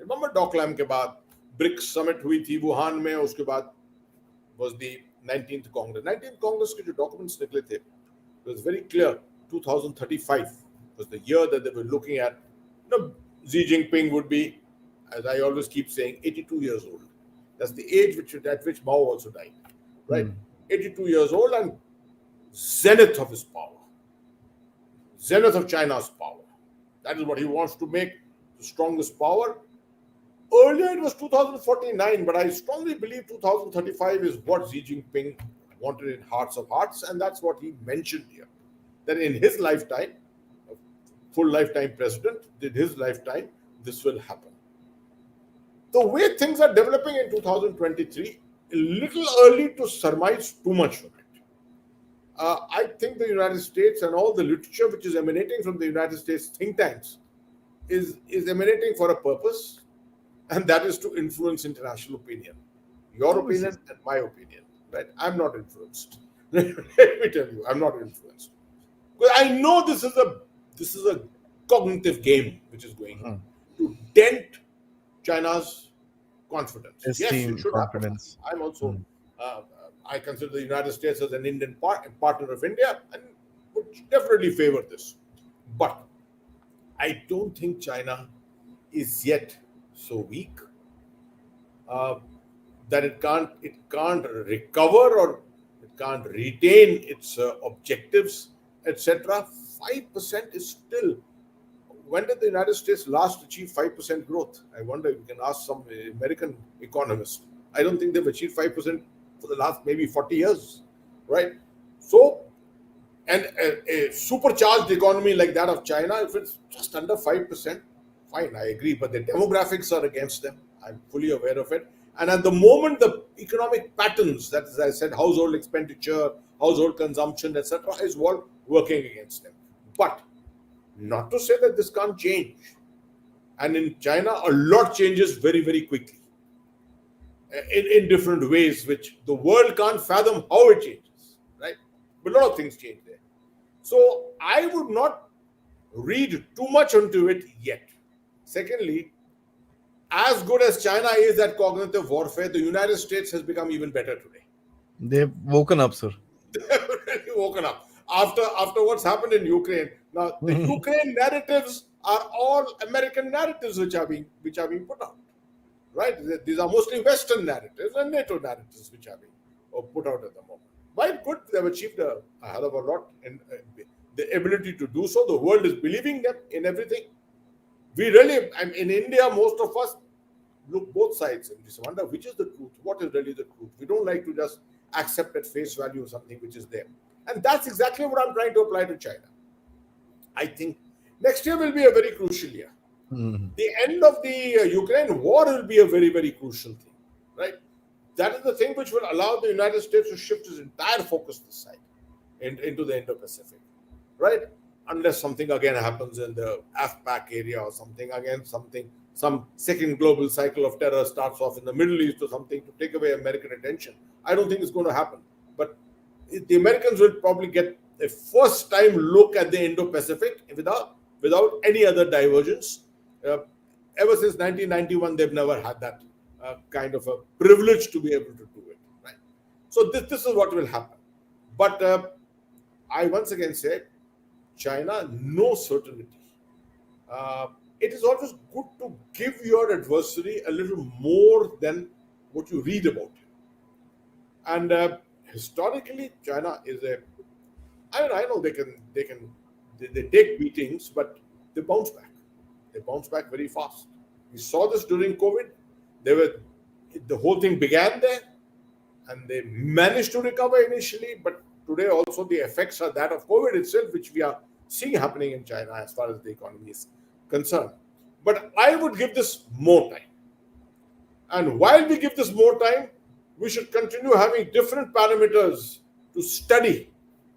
रिमेंबर डॉकलैम के बाद ब्रिक्स समिट हुई थी वुहान में, उसके बाद was the 19th Congress. 19th Congress के जो documents निकले थे, it was very clear 2035 was the year that they were looking at. You know, Xi Jinping would be, as I always keep saying, 82 years old. That's the age at which Mao also died, right? 82 years old and zenith of his power, zenith of China's power. That is what he wants to make the strongest power. Earlier it was 2049, but I strongly believe 2035 is what Xi Jinping wanted in hearts of hearts, and that's what he mentioned here. That in his lifetime, a full lifetime president, in his lifetime, this will happen. The way things are developing in 2023, a little early to surmise too much from it. I think the United States and all the literature which is emanating from the United States think tanks is emanating for a purpose, and that is to influence international opinion. Your opinion and my opinion, right? I'm not influenced. Let me tell you, I'm not influenced. Because I know this is a cognitive game which is going on to dent China's confidence. Yes, Esteem, it should confidence. happen. I'm also, I consider the United States as an Indian partner of India and would definitely favor this. But I don't think China is yet so weak that it can't recover or it can't retain its objectives, etc. 5% is still. When did the United States last achieve 5% growth? I wonder. You can ask some American economist. I don't think they've achieved 5% for the last maybe 40 years, right? So, and a supercharged economy like that of China, if it's just under 5%, fine, I agree. But the demographics are against them. I'm fully aware of it. And at the moment, the economic patterns, that as I said, household expenditure, household consumption, etc., is what working against them. But not to say that this can't change. And in China, a lot changes very, very quickly in different ways, which the world can't fathom how it changes, right? But a lot of things change there. So I would not read too much into it yet. Secondly, as good as China is at cognitive warfare, the United States has become even better today. They've woken up, sir. They've really woken up after what's happened in Ukraine. Now the Ukraine narratives are all American narratives which are being put out, right? These are mostly Western narratives and NATO narratives which are being put out at the moment. Why good? They've achieved a hell of a lot in the ability to do so. The world is believing them in everything. We really, in India, most of us look both sides and just wonder which is the truth, what is really the truth. We don't like to just accept at face value something which is there. And that's exactly what I'm trying to apply to China. I think next year will be a very crucial year. The end of the Ukraine war will be a very, very crucial thing, right? That is the thing which will allow the United States to shift its entire focus this side into the Indo-Pacific, right? Unless something again happens in the AFPAC area or something again, some second global cycle of terror starts off in the Middle East or something to take away American attention. I don't think it's going to happen. But the Americans will probably get a first time look at the Indo-Pacific without any other divergence. Ever since 1991, they've never had that kind of a privilege to be able to do it, right? So this is what will happen. But I once again say, China, no certainty. It is always good to give your adversary a little more than what you read about him. And historically, China is I know they take beatings, but they bounce back. They bounce back very fast. We saw this during COVID. The whole thing began there, and they managed to recover initially. But today, also the effects are that of COVID itself, which we are seeing happening in China as far as the economy is concerned. But I would give this more time. And while we give this more time, we should continue having different parameters to study,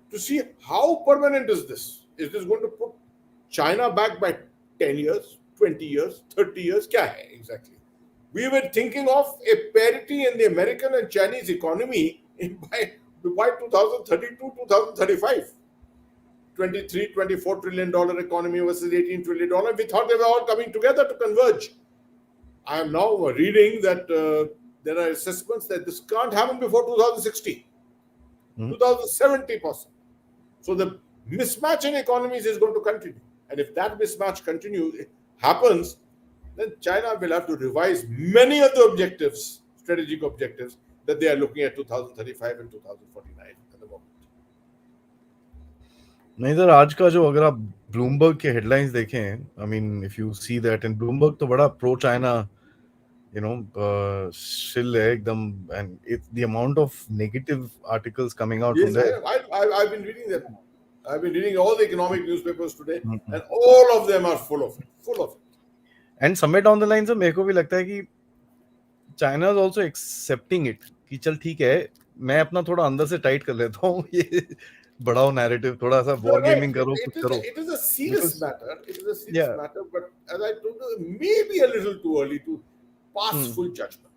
to see how permanent is this. Is this going to put China back by 10 years, 20 years, 30 years? Kya hai exactly? We were thinking of a parity in the American and Chinese economy by 2032, 2035. 23, $24 trillion economy versus $18 trillion. We thought they were all coming together to converge. I am now reading that there are assessments that this can't happen before 2060, 2070 possible. So the mismatch in economies is going to continue. And if that mismatch happens, then China will have to revise many of the objectives, strategic objectives, that they are looking at 2035 and 2049 at the moment. नहीं sir, आज का जो अगर आप Bloomberg के headlines देखें, I mean if you see that, in Bloomberg तो बड़ा प्रो चाइना shill है एकदम, and it's the amount of negative articles coming out from Yes, there. I've been reading them. I've been reading all the economic newspapers today, and all of them are full of it. And somewhere down the line, sir, मेरे को भी लगता है कि China is also accepting it कि चल ठीक है, मैं अपना थोड़ा अंदर से टाइट कर लेता हूँ, ये बढ़ाओ नैरेटिव, थोड़ा सा वॉर गेमिंग करो, कुछ करो. It is a serious matter. It is a serious matter, but as I told you, maybe a little too early to pass full judgment.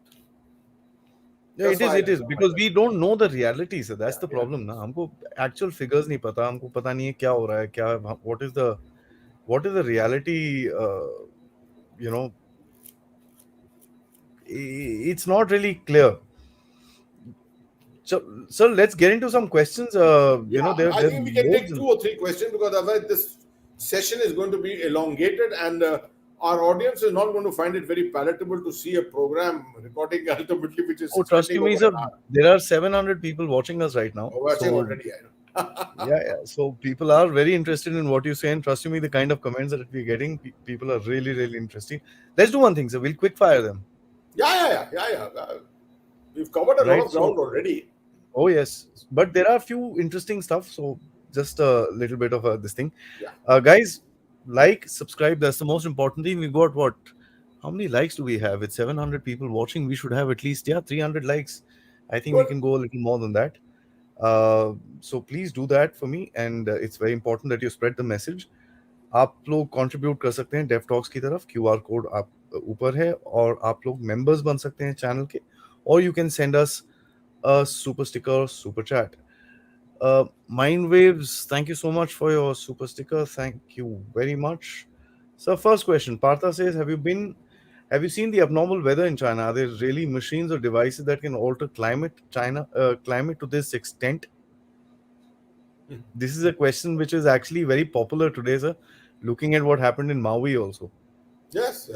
Yeah, it is because we don't know the reality, sir. That's the problem, ना. हमको actual figures नहीं पता, हमको पता नहीं है क्या हो रहा है, क्या what is the reality, it's not really clear. So, sir, let's get into some questions. I think we can take 2 or 3 questions, because otherwise this session is going to be elongated, and our audience is not going to find it very palatable to see a program recording ultimately, which is. Oh, trust me, sir. There are 700 people watching us right now. Oh, so, already, yeah. So people are very interested in what you say, and trust me, the kind of comments that we're getting, people are really, really interested. Let's do one thing, sir. We'll quick fire them. Yeah. We've covered a lot of ground already. Oh yes, but there are a few interesting stuff. So just a little bit of this thing. Yeah. Guys, like, subscribe. That's the most important thing. We got what? How many likes do we have? With 700 people watching, we should have at least 300 likes. I think we can go a little more than that. So please do that for me, and it's very important that you spread the message. आप लोग contribute कर सकते हैं Dave talks की तरफ, QR code आप ऊपर है, और आप लोग members बन सकते हैं चैनल के, or you can send us a super sticker, super chat. Mind Waves, thank you so much for your super sticker. Thank you very much. So first question, Partha says, have you seen the abnormal weather in China? Are there really machines or devices that can alter climate to this extent? This is a question which is actually very popular today, sir, looking at what happened in Maui also. Yes.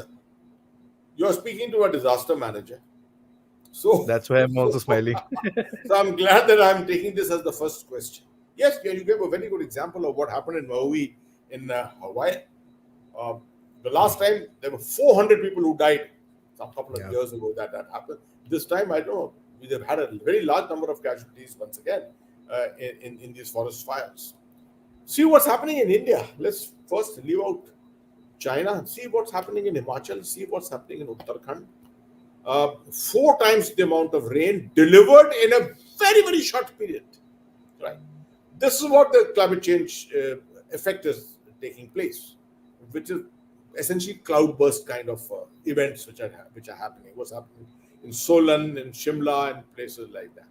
You are speaking to a disaster manager. So that's why I'm also smiling. So I'm glad that I'm taking this as the first question. Yes, you gave a very good example of what happened in Maui in Hawaii. The last time there were 400 people who died a couple of years ago that happened. This time, I don't know, we have had a very large number of casualties once again in these forest fires. See what's happening in India. Let's first leave out China. See what's happening in Himachal. See what's happening in Uttarakhand. 4 times the amount of rain delivered in a very, very short period. Right. This is what the climate change effect is taking place, which is essentially cloudburst kind of events which are happening. What's happening in Solan, in Shimla, and places like that.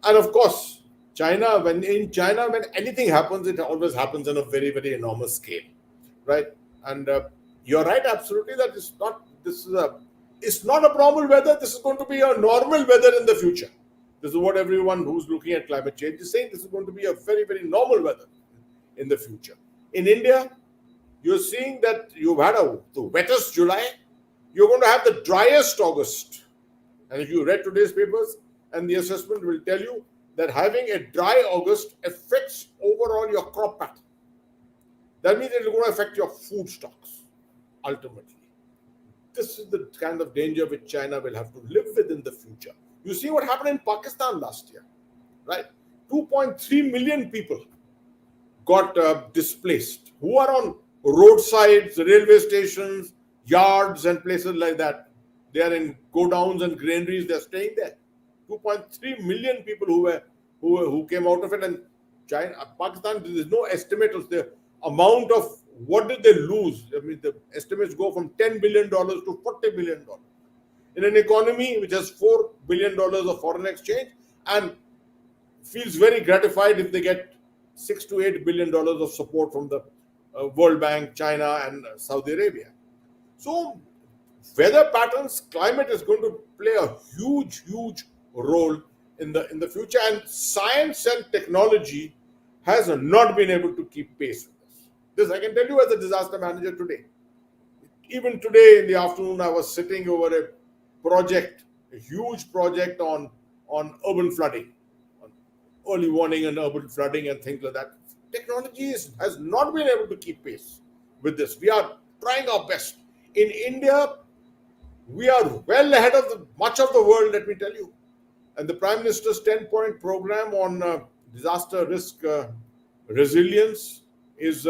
And of course, China, when anything happens, it always happens on a very, very enormous scale, right? And you're right, absolutely, that it's not abnormal weather. This is going to be a normal weather in the future. This is what everyone who's looking at climate change is saying. This is going to be a very, very normal weather in the future. In India, you're seeing that you've had the wettest July. You're going to have the driest August. And if you read today's papers, and the assessment will tell you that having a dry August affects overall your crop pattern. That means it's going to affect your food stocks, ultimately. This is the kind of danger which China will have to live with in the future. You see what happened in Pakistan last year, right? 2.3 million people got displaced, who are on roadsides, railway stations, yards, and places like that. They are in go-downs and granaries. They're staying there. 2.3 million people who came out of it. And China, Pakistan, there is no estimate of the amount of what did they lose. I mean, the estimates go from $10 billion to $40 billion in an economy which has $4 billion of foreign exchange, and feels very gratified if they get $6 to $8 billion of support from the World Bank, China, and Saudi Arabia. So, weather patterns, climate is going to play a huge role in the future, and science and technology has not been able to keep pace with this. This I can tell you as a disaster manager today. Even today in the afternoon, I was sitting over a huge project on urban flooding, on early warning and urban flooding and things like that. Technology has not been able to keep pace with this. We are trying our best. In India, we are well ahead of much of the world, let me tell you. And the Prime Minister's 10-point program on disaster risk resilience is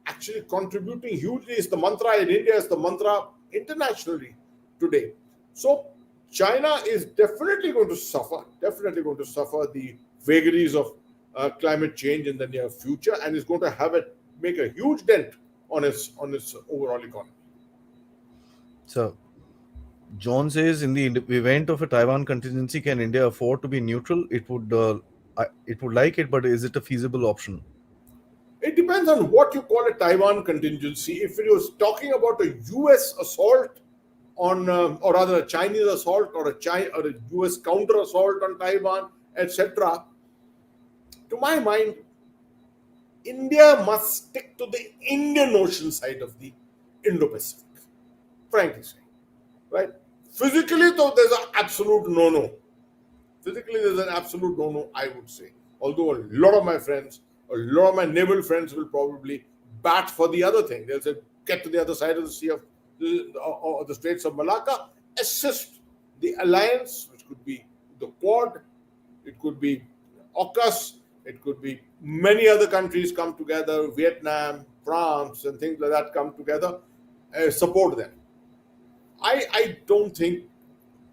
actually contributing hugely. It's the mantra in India, it's the mantra internationally today. So China is definitely going to suffer the vagaries of climate change in the near future, and is going to make a huge dent on its overall economy. So John says, in the event of a Taiwan contingency, can India afford to be neutral? It would like it, but is it a feasible option? It depends on what you call a Taiwan contingency. If you're talking about a U.S. assault on, or rather a Chinese assault, or a U.S. counter assault on Taiwan, etc., to my mind, India must stick to the Indian Ocean side of the Indo-Pacific, frankly saying, right? Physically, though, there's an absolute no-no. Physically, there's an absolute no-no, I would say. Although a lot of my naval friends will probably bat for the other thing. They'll say, get to the other side of the sea of the Straits of Malacca, assist the alliance, which could be the Quad, it could be AUKUS, it could be many other countries come together, Vietnam, France, and things like that come together, support them. I don't think,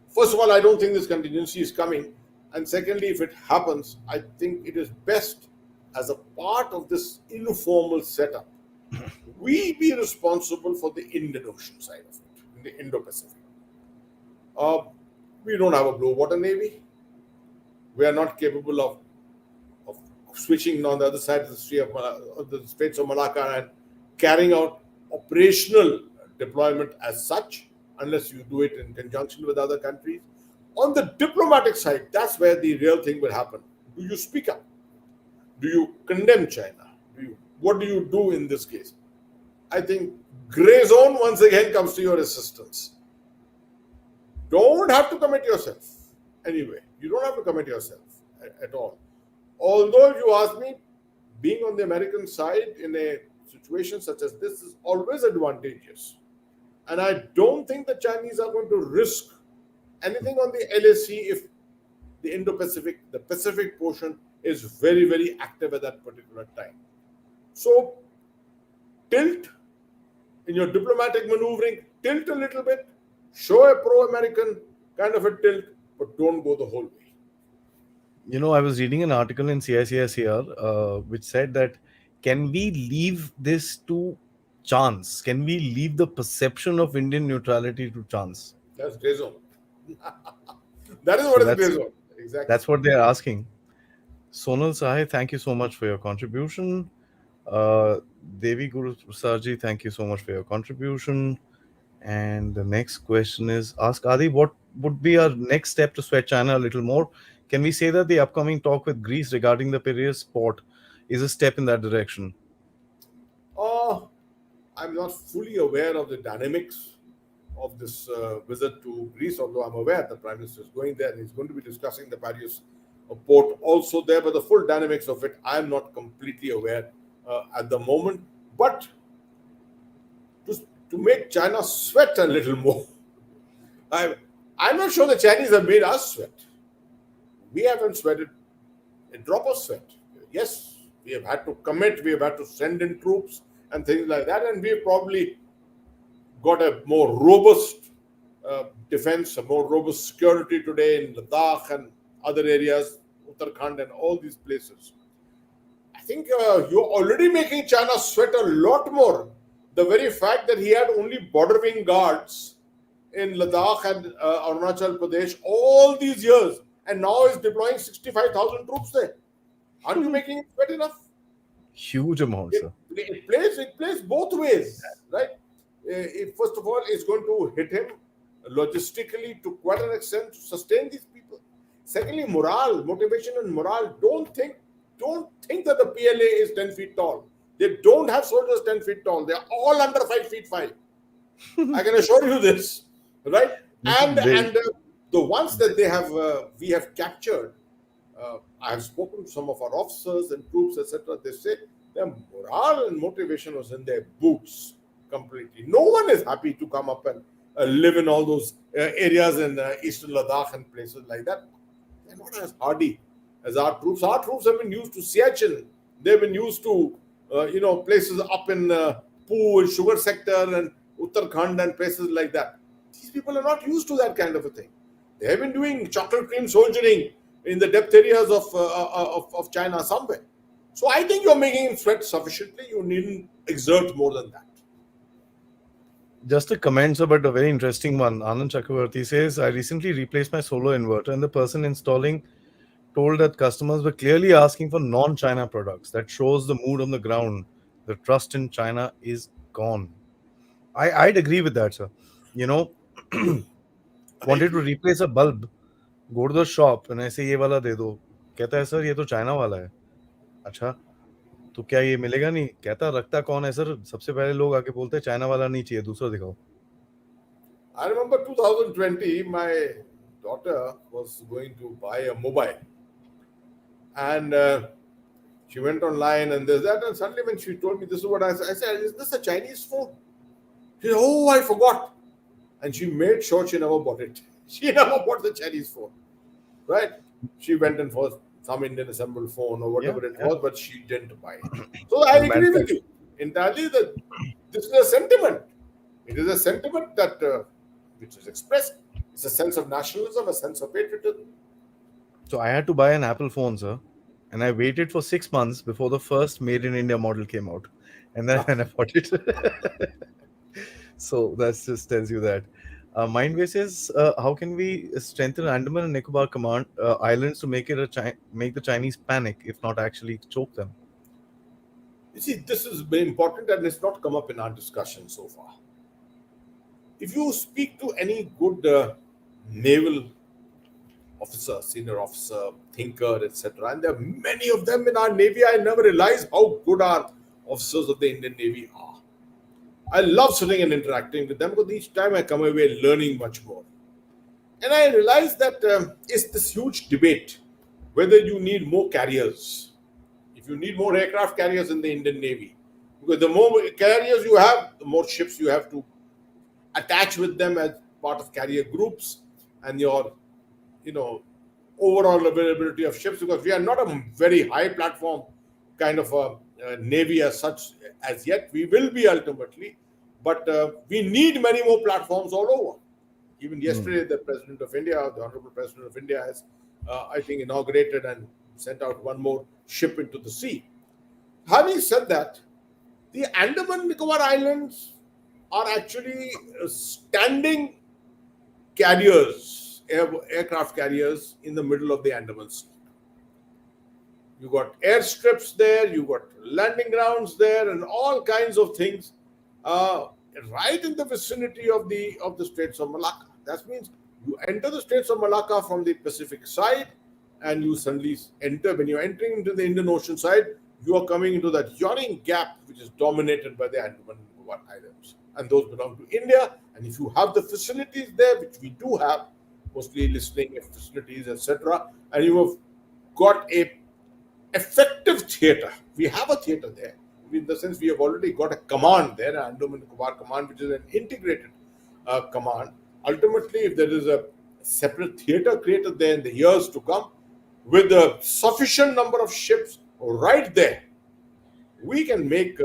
first of all, I don't think this contingency is coming. And secondly, if it happens, I think it is best, as a part of this informal setup, we be responsible for the Indian Ocean side of it, in the Indo-Pacific. Uh, we don't have a blue water navy. We are not capable of switching on the other side of the Straits of Malacca and carrying out operational deployment as such, unless you do it in conjunction with other countries. On the diplomatic side, that's where the real thing will happen. Do you speak up? Do you condemn China? What do you do in this case? I think gray zone once again comes to your assistance. Don't have to commit yourself. Anyway, you don't have to commit yourself at all. Although, if you ask me, being on the American side in a situation such as this is always advantageous. And I don't think the Chinese are going to risk anything on the LAC if the Indo-Pacific, the Pacific portion, is very active at that particular time. So tilt in your diplomatic maneuvering, tilt a little bit, show a pro-American kind of a tilt, but don't go the whole way. I was reading an article in CICS here, which said that, can we leave this to chance? Can we leave the perception of Indian neutrality to chance? That's gray zone. That is So what is gray zone. Exactly. that's what they're asking. Sonal Sahai, thank you so much for your contribution. Devi Guru Prasad, thank you so much for your contribution. And the next question is, ask Aadi, what would be our next step to sweat China a little more? Can we say that the upcoming talk with Greece regarding the Piraeus port is a step in that direction? I'm not fully aware of the dynamics of this visit to Greece, although I'm aware the Prime Minister is going there and he's going to be discussing the Piraeus port also there, but the full dynamics of it, I'm not completely aware at the moment. But to make China sweat a little more, I'm not sure the Chinese have made us sweat. We haven't sweated a drop of sweat. Yes, we have had to commit, we have had to send in troops and things like that, and we've probably got a more robust defense, a more robust security today in Ladakh and other areas, Uttarakhand and all these places. I think you're already making China sweat a lot more. The very fact that he had only border wing guards in Ladakh and Arunachal Pradesh all these years, and now is deploying 65,000 troops there. Aren't you making it sweat enough? Huge amount, sir. It plays both ways, right? First of all, it's going to hit him logistically to quite an extent to sustain these people. Secondly, morale, motivation, and morale. Don't think that the PLA is 10 feet tall. They don't have soldiers 10 feet tall. They are all under 5 feet 5. I can assure you this, right? And They, and the ones that we have captured, I have spoken to some of our officers and troops, etc. They say their morale and motivation was in their boots completely. No one is happy to come up and live in all those areas in eastern Ladakh and places like that. They're not as hardy as our troops. Our troops have been used to Siachen. They've been used to places up in Poo and sugar sector and Uttarakhand and places like that. These people are not used to that kind of a thing. They have been doing chocolate cream soldiering in the depth areas of China somewhere. So I think you're making him sweat sufficiently. You needn't exert more than that. just a comment, sir, but a very interesting one. Anand Chakravarti says, I recently replaced my solar inverter, and the person installing told that customers were clearly asking for non-China products. That shows the mood on the ground. The trust in China is gone. I'd agree with that, sir. You know, I wanted to agree. replace a bulb, go to the shop and ऐसे ये वाला दे दो. कहता है sir ये तो China वाला है. अच्छा, तो क्या ये मिलेगा नहीं? कहता रखता कौन है सर? सबसे पहले लोग आके बोलते हैं चाइना वाला नहीं चाहिए, दूसरा दिखाओ. I remember 2020, my daughter was going to buy a mobile, and she went online and there's that, and suddenly when she told me this is what I said, is this a Chinese phone? She said, oh, I forgot. And she made sure she never bought it. She never bought the Chinese phone, right? She went in for some Indian assembled phone or Yeah, whatever it yeah. was, but she didn't buy it. So I The agree with manufacturer. you entirely that this is a sentiment. It is a sentiment that which is expressed. It's a sense of nationalism, a sense of patriotism. So I had to buy an Apple phone, sir, and I waited for 6 months before the first made in India model came out, and then when I bought it. So that just tells you that. Mindway says, how can we strengthen Andaman and Nicobar command islands to make it make the Chinese panic, if not actually choke them? You see, this is very important and it's not come up in our discussion so far. If you speak to any good naval officer, senior officer, thinker, etc., and there are many of them in our Navy, I never realized how good our officers of the Indian Navy are. I love sitting and interacting with them because each time I come away learning much more. And I realized that it's this huge debate whether you need more carriers, if you need more aircraft carriers in the Indian Navy. Because the more carriers you have, the more ships you have to attach with them as part of carrier groups and your, you know, overall availability of ships. Because we are not a very high platform kind of a navy as such as yet. We will be ultimately, but we need many more platforms all over. Even yesterday, the President of India, the Honorable President of India, has, I think, inaugurated and sent out one more ship into the sea. Having said that, the Andaman and Nicobar Islands are actually standing carriers, aircraft carriers in the middle of the Andaman Sea. You got airstrips there, you got landing grounds there, and all kinds of things right in the vicinity of the Straits of Malacca. That means you enter the Straits of Malacca from the Pacific side, and you suddenly enter. When you're entering into the Indian Ocean side, you are coming into that yawning gap which is dominated by the Andaman and Nicobar Islands, and those belong to India. And if you have the facilities there, which we do have, mostly listening facilities, etc., and you have got a effective theatre. We have a theatre there. In the sense, we have already got a command there, an Andaman Nicobar command, which is an integrated command. Ultimately, if there is a separate theatre created there in the years to come, with a sufficient number of ships right there, we can make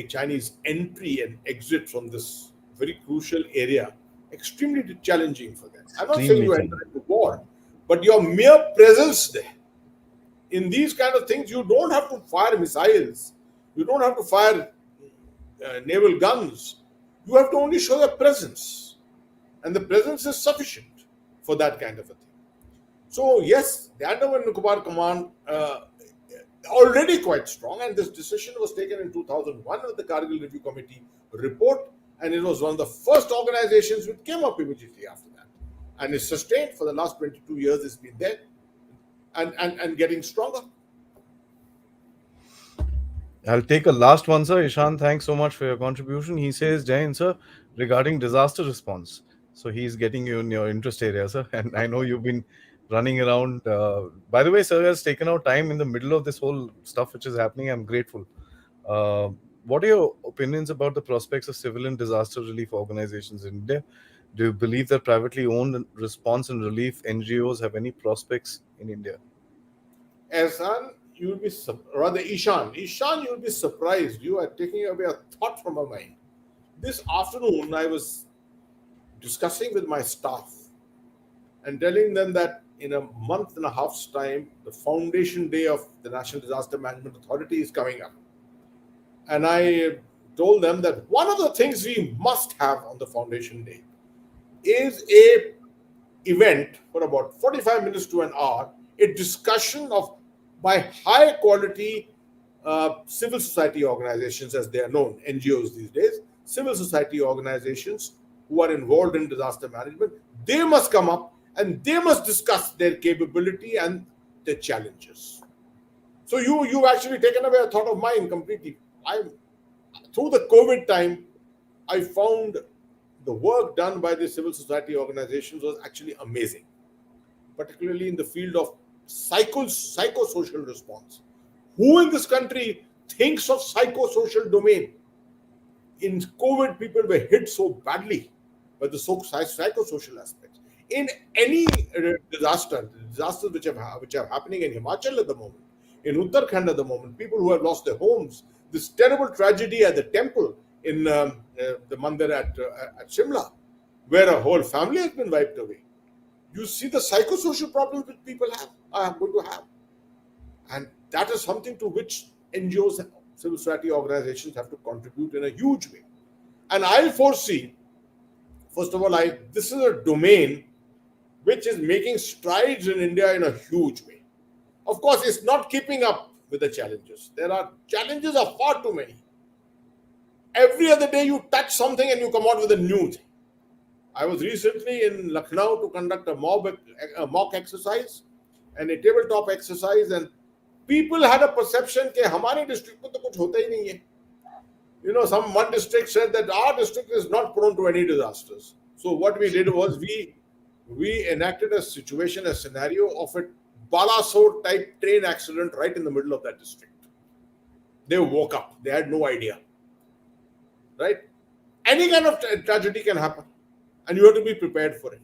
Chinese entry and exit from this very crucial area extremely challenging for them. I'm not saying Extremely you enter challenging. into war, but your mere presence there in these kind of things, you don't have to fire missiles, you don't have to fire naval guns. You have to only show your presence, and the presence is sufficient for that kind of a thing. So yes, the Andaman and Nicobar Command already quite strong, and this decision was taken in 2001 with the Kargil Review Committee report, and it was one of the first organizations which came up immediately after that, and is sustained for the last 22 years. It's been there, and getting stronger. I'll take a last one, sir. Ishan, thanks so much for your contribution. He says, Jain, sir, regarding disaster response. So he's getting you in your interest area, sir. And I know you've been running around. By the way, sir has taken out time in the middle of this whole stuff which is happening. I'm grateful. Uh, what are your opinions about the prospects of civil and disaster relief organizations in India? Do you believe that privately owned response and relief NGOs have any prospects in India? Ehsan, you will be rather Ishan, you will be surprised. You are taking away a thought from my mind. This afternoon, I was discussing with my staff and telling them that in a month and a half's time, the foundation day of the National Disaster Management Authority is coming up. And I told them that one of the things we must have on the foundation day is a event for about 45 minutes to an hour, a discussion of by high quality civil society organizations, as they are known, NGOs these days, civil society organizations who are involved in disaster management. They must come up and they must discuss their capability and their challenges. So you've actually taken away a thought of mine completely. I Through the COVID time, I found the work done by the civil society organizations was actually amazing, particularly in the field of psychosocial response. Who in this country thinks of psychosocial domain? In COVID, people were hit so badly by the psychosocial aspects. In any disasters which are happening in Himachal at the moment, in Uttarakhand at the moment, people who have lost their homes, this terrible tragedy at the temple in the mandir at Shimla, where a whole family has been wiped away. You see the psychosocial problems which people are going to have, and that is something to which NGOs, civil society organizations, have to contribute in a huge way. And I foresee, first of all, this is a domain which is making strides in India in a huge way. Of course, it's not keeping up with the challenges. Challenges are far too many. Every other day you touch something and you come out with a new thing. I was recently in Lucknow to conduct a mock exercise and a tabletop exercise, and people had a perception that हमारे district में तो कुछ होता ही नहीं है. One district said that our district is not prone to any disasters. So what we did was we enacted a situation, a scenario of a Balasore type train accident right in the middle of that district. They woke up. They had no idea. Right? Any kind of tragedy can happen, and you have to be prepared for it.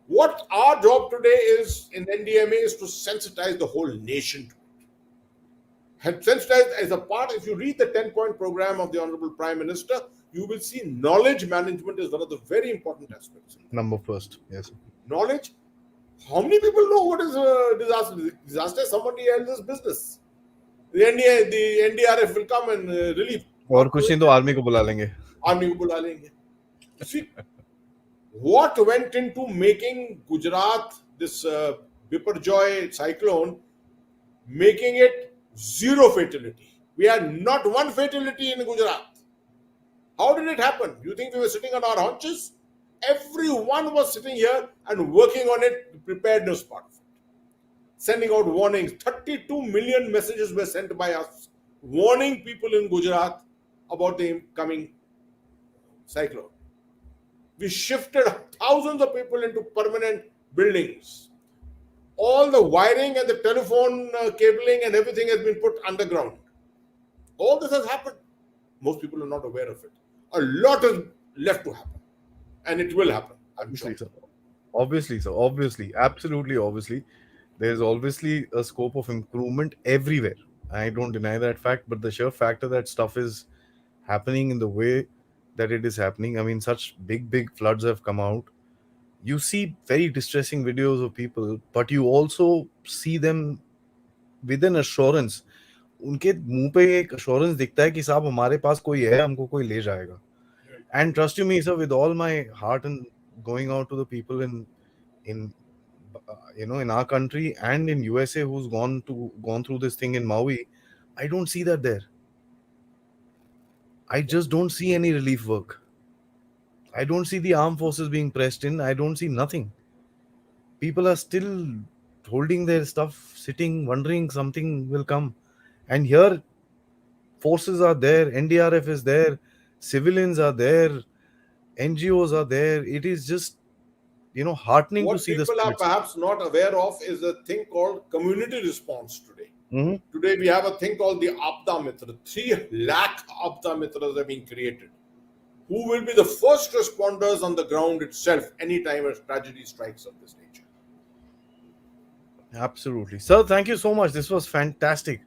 What our job today is in NDMA is to sensitize the whole nation to it. And sensitize as a part, if you read the 10-point program of the Honorable Prime Minister, you will see knowledge management is one of the very important aspects. Number first, yes. Knowledge. How many people know what is a disaster? Disaster is somebody else's business. The NDRF will come and relieve. और कुछ नहीं तो army को बुला लेंगे. Army को बुला लेंगे. See, what went into making Gujarat this Biparjoy cyclone, making it zero fatality? We had not one fatality in Gujarat. How did it happen? You think we were sitting on our haunches? Everyone was sitting here and working on it, the preparedness part of it. Sending out warnings. 32 million messages were sent by us, warning people in Gujarat about the coming cyclone. We shifted thousands of people into permanent buildings. All the wiring and the telephone cabling and everything has been put underground. All this has happened. Most people are not aware of it. A lot is left to happen. And it will happen. Obviously, sir. Obviously, absolutely, obviously. There's obviously a scope of improvement everywhere. I don't deny that fact, but the sheer factor that stuff is happening in the way that it is happening. I mean, such big floods have come out. You see very distressing videos of people, but you also see them with an assurance. उनके मुंह पे एक assurance दिखता है कि साहब हमारे पास कोई है, हमको कोई ले जाएगा. And trust you me, sir, with all my heart and going out to the people in in our country and in USA who's gone through this thing in Maui, I don't see that there. I just don't see any relief work. I don't see the armed forces being pressed in. I don't see nothing. People are still holding their stuff, sitting, wondering something will come. And here, forces are there, NDRF is there, civilians are there, NGOs are there. It is just, heartening to What see the people are spirits. perhaps not aware of is a thing called community response today. Mhm. Today we have a thing called the Apda Mitra. 3 lakh Apda Mitras have been created, who will be the first responders on the ground itself anytime a tragedy strikes of this nature. Absolutely. Sir, thank you so much. This was fantastic.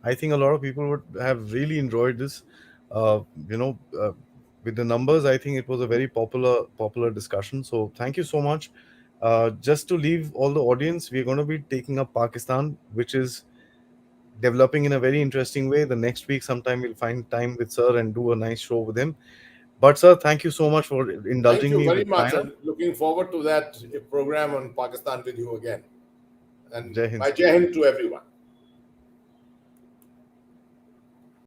I think a lot of people would have really enjoyed this. Uh, you know, uh, with the numbers, I think it was a very popular discussion. So thank you so much. Just to leave all the audience, we're going to be taking up Pakistan, which is developing in a very interesting way. The next week, sometime we'll find time with Sir and do a nice show with him. But Sir, thank you so much for Thank indulging you me very with much, China. and looking forward to that program on Pakistan with you again. And Jai Hind, my sir. Jai Hind to everyone.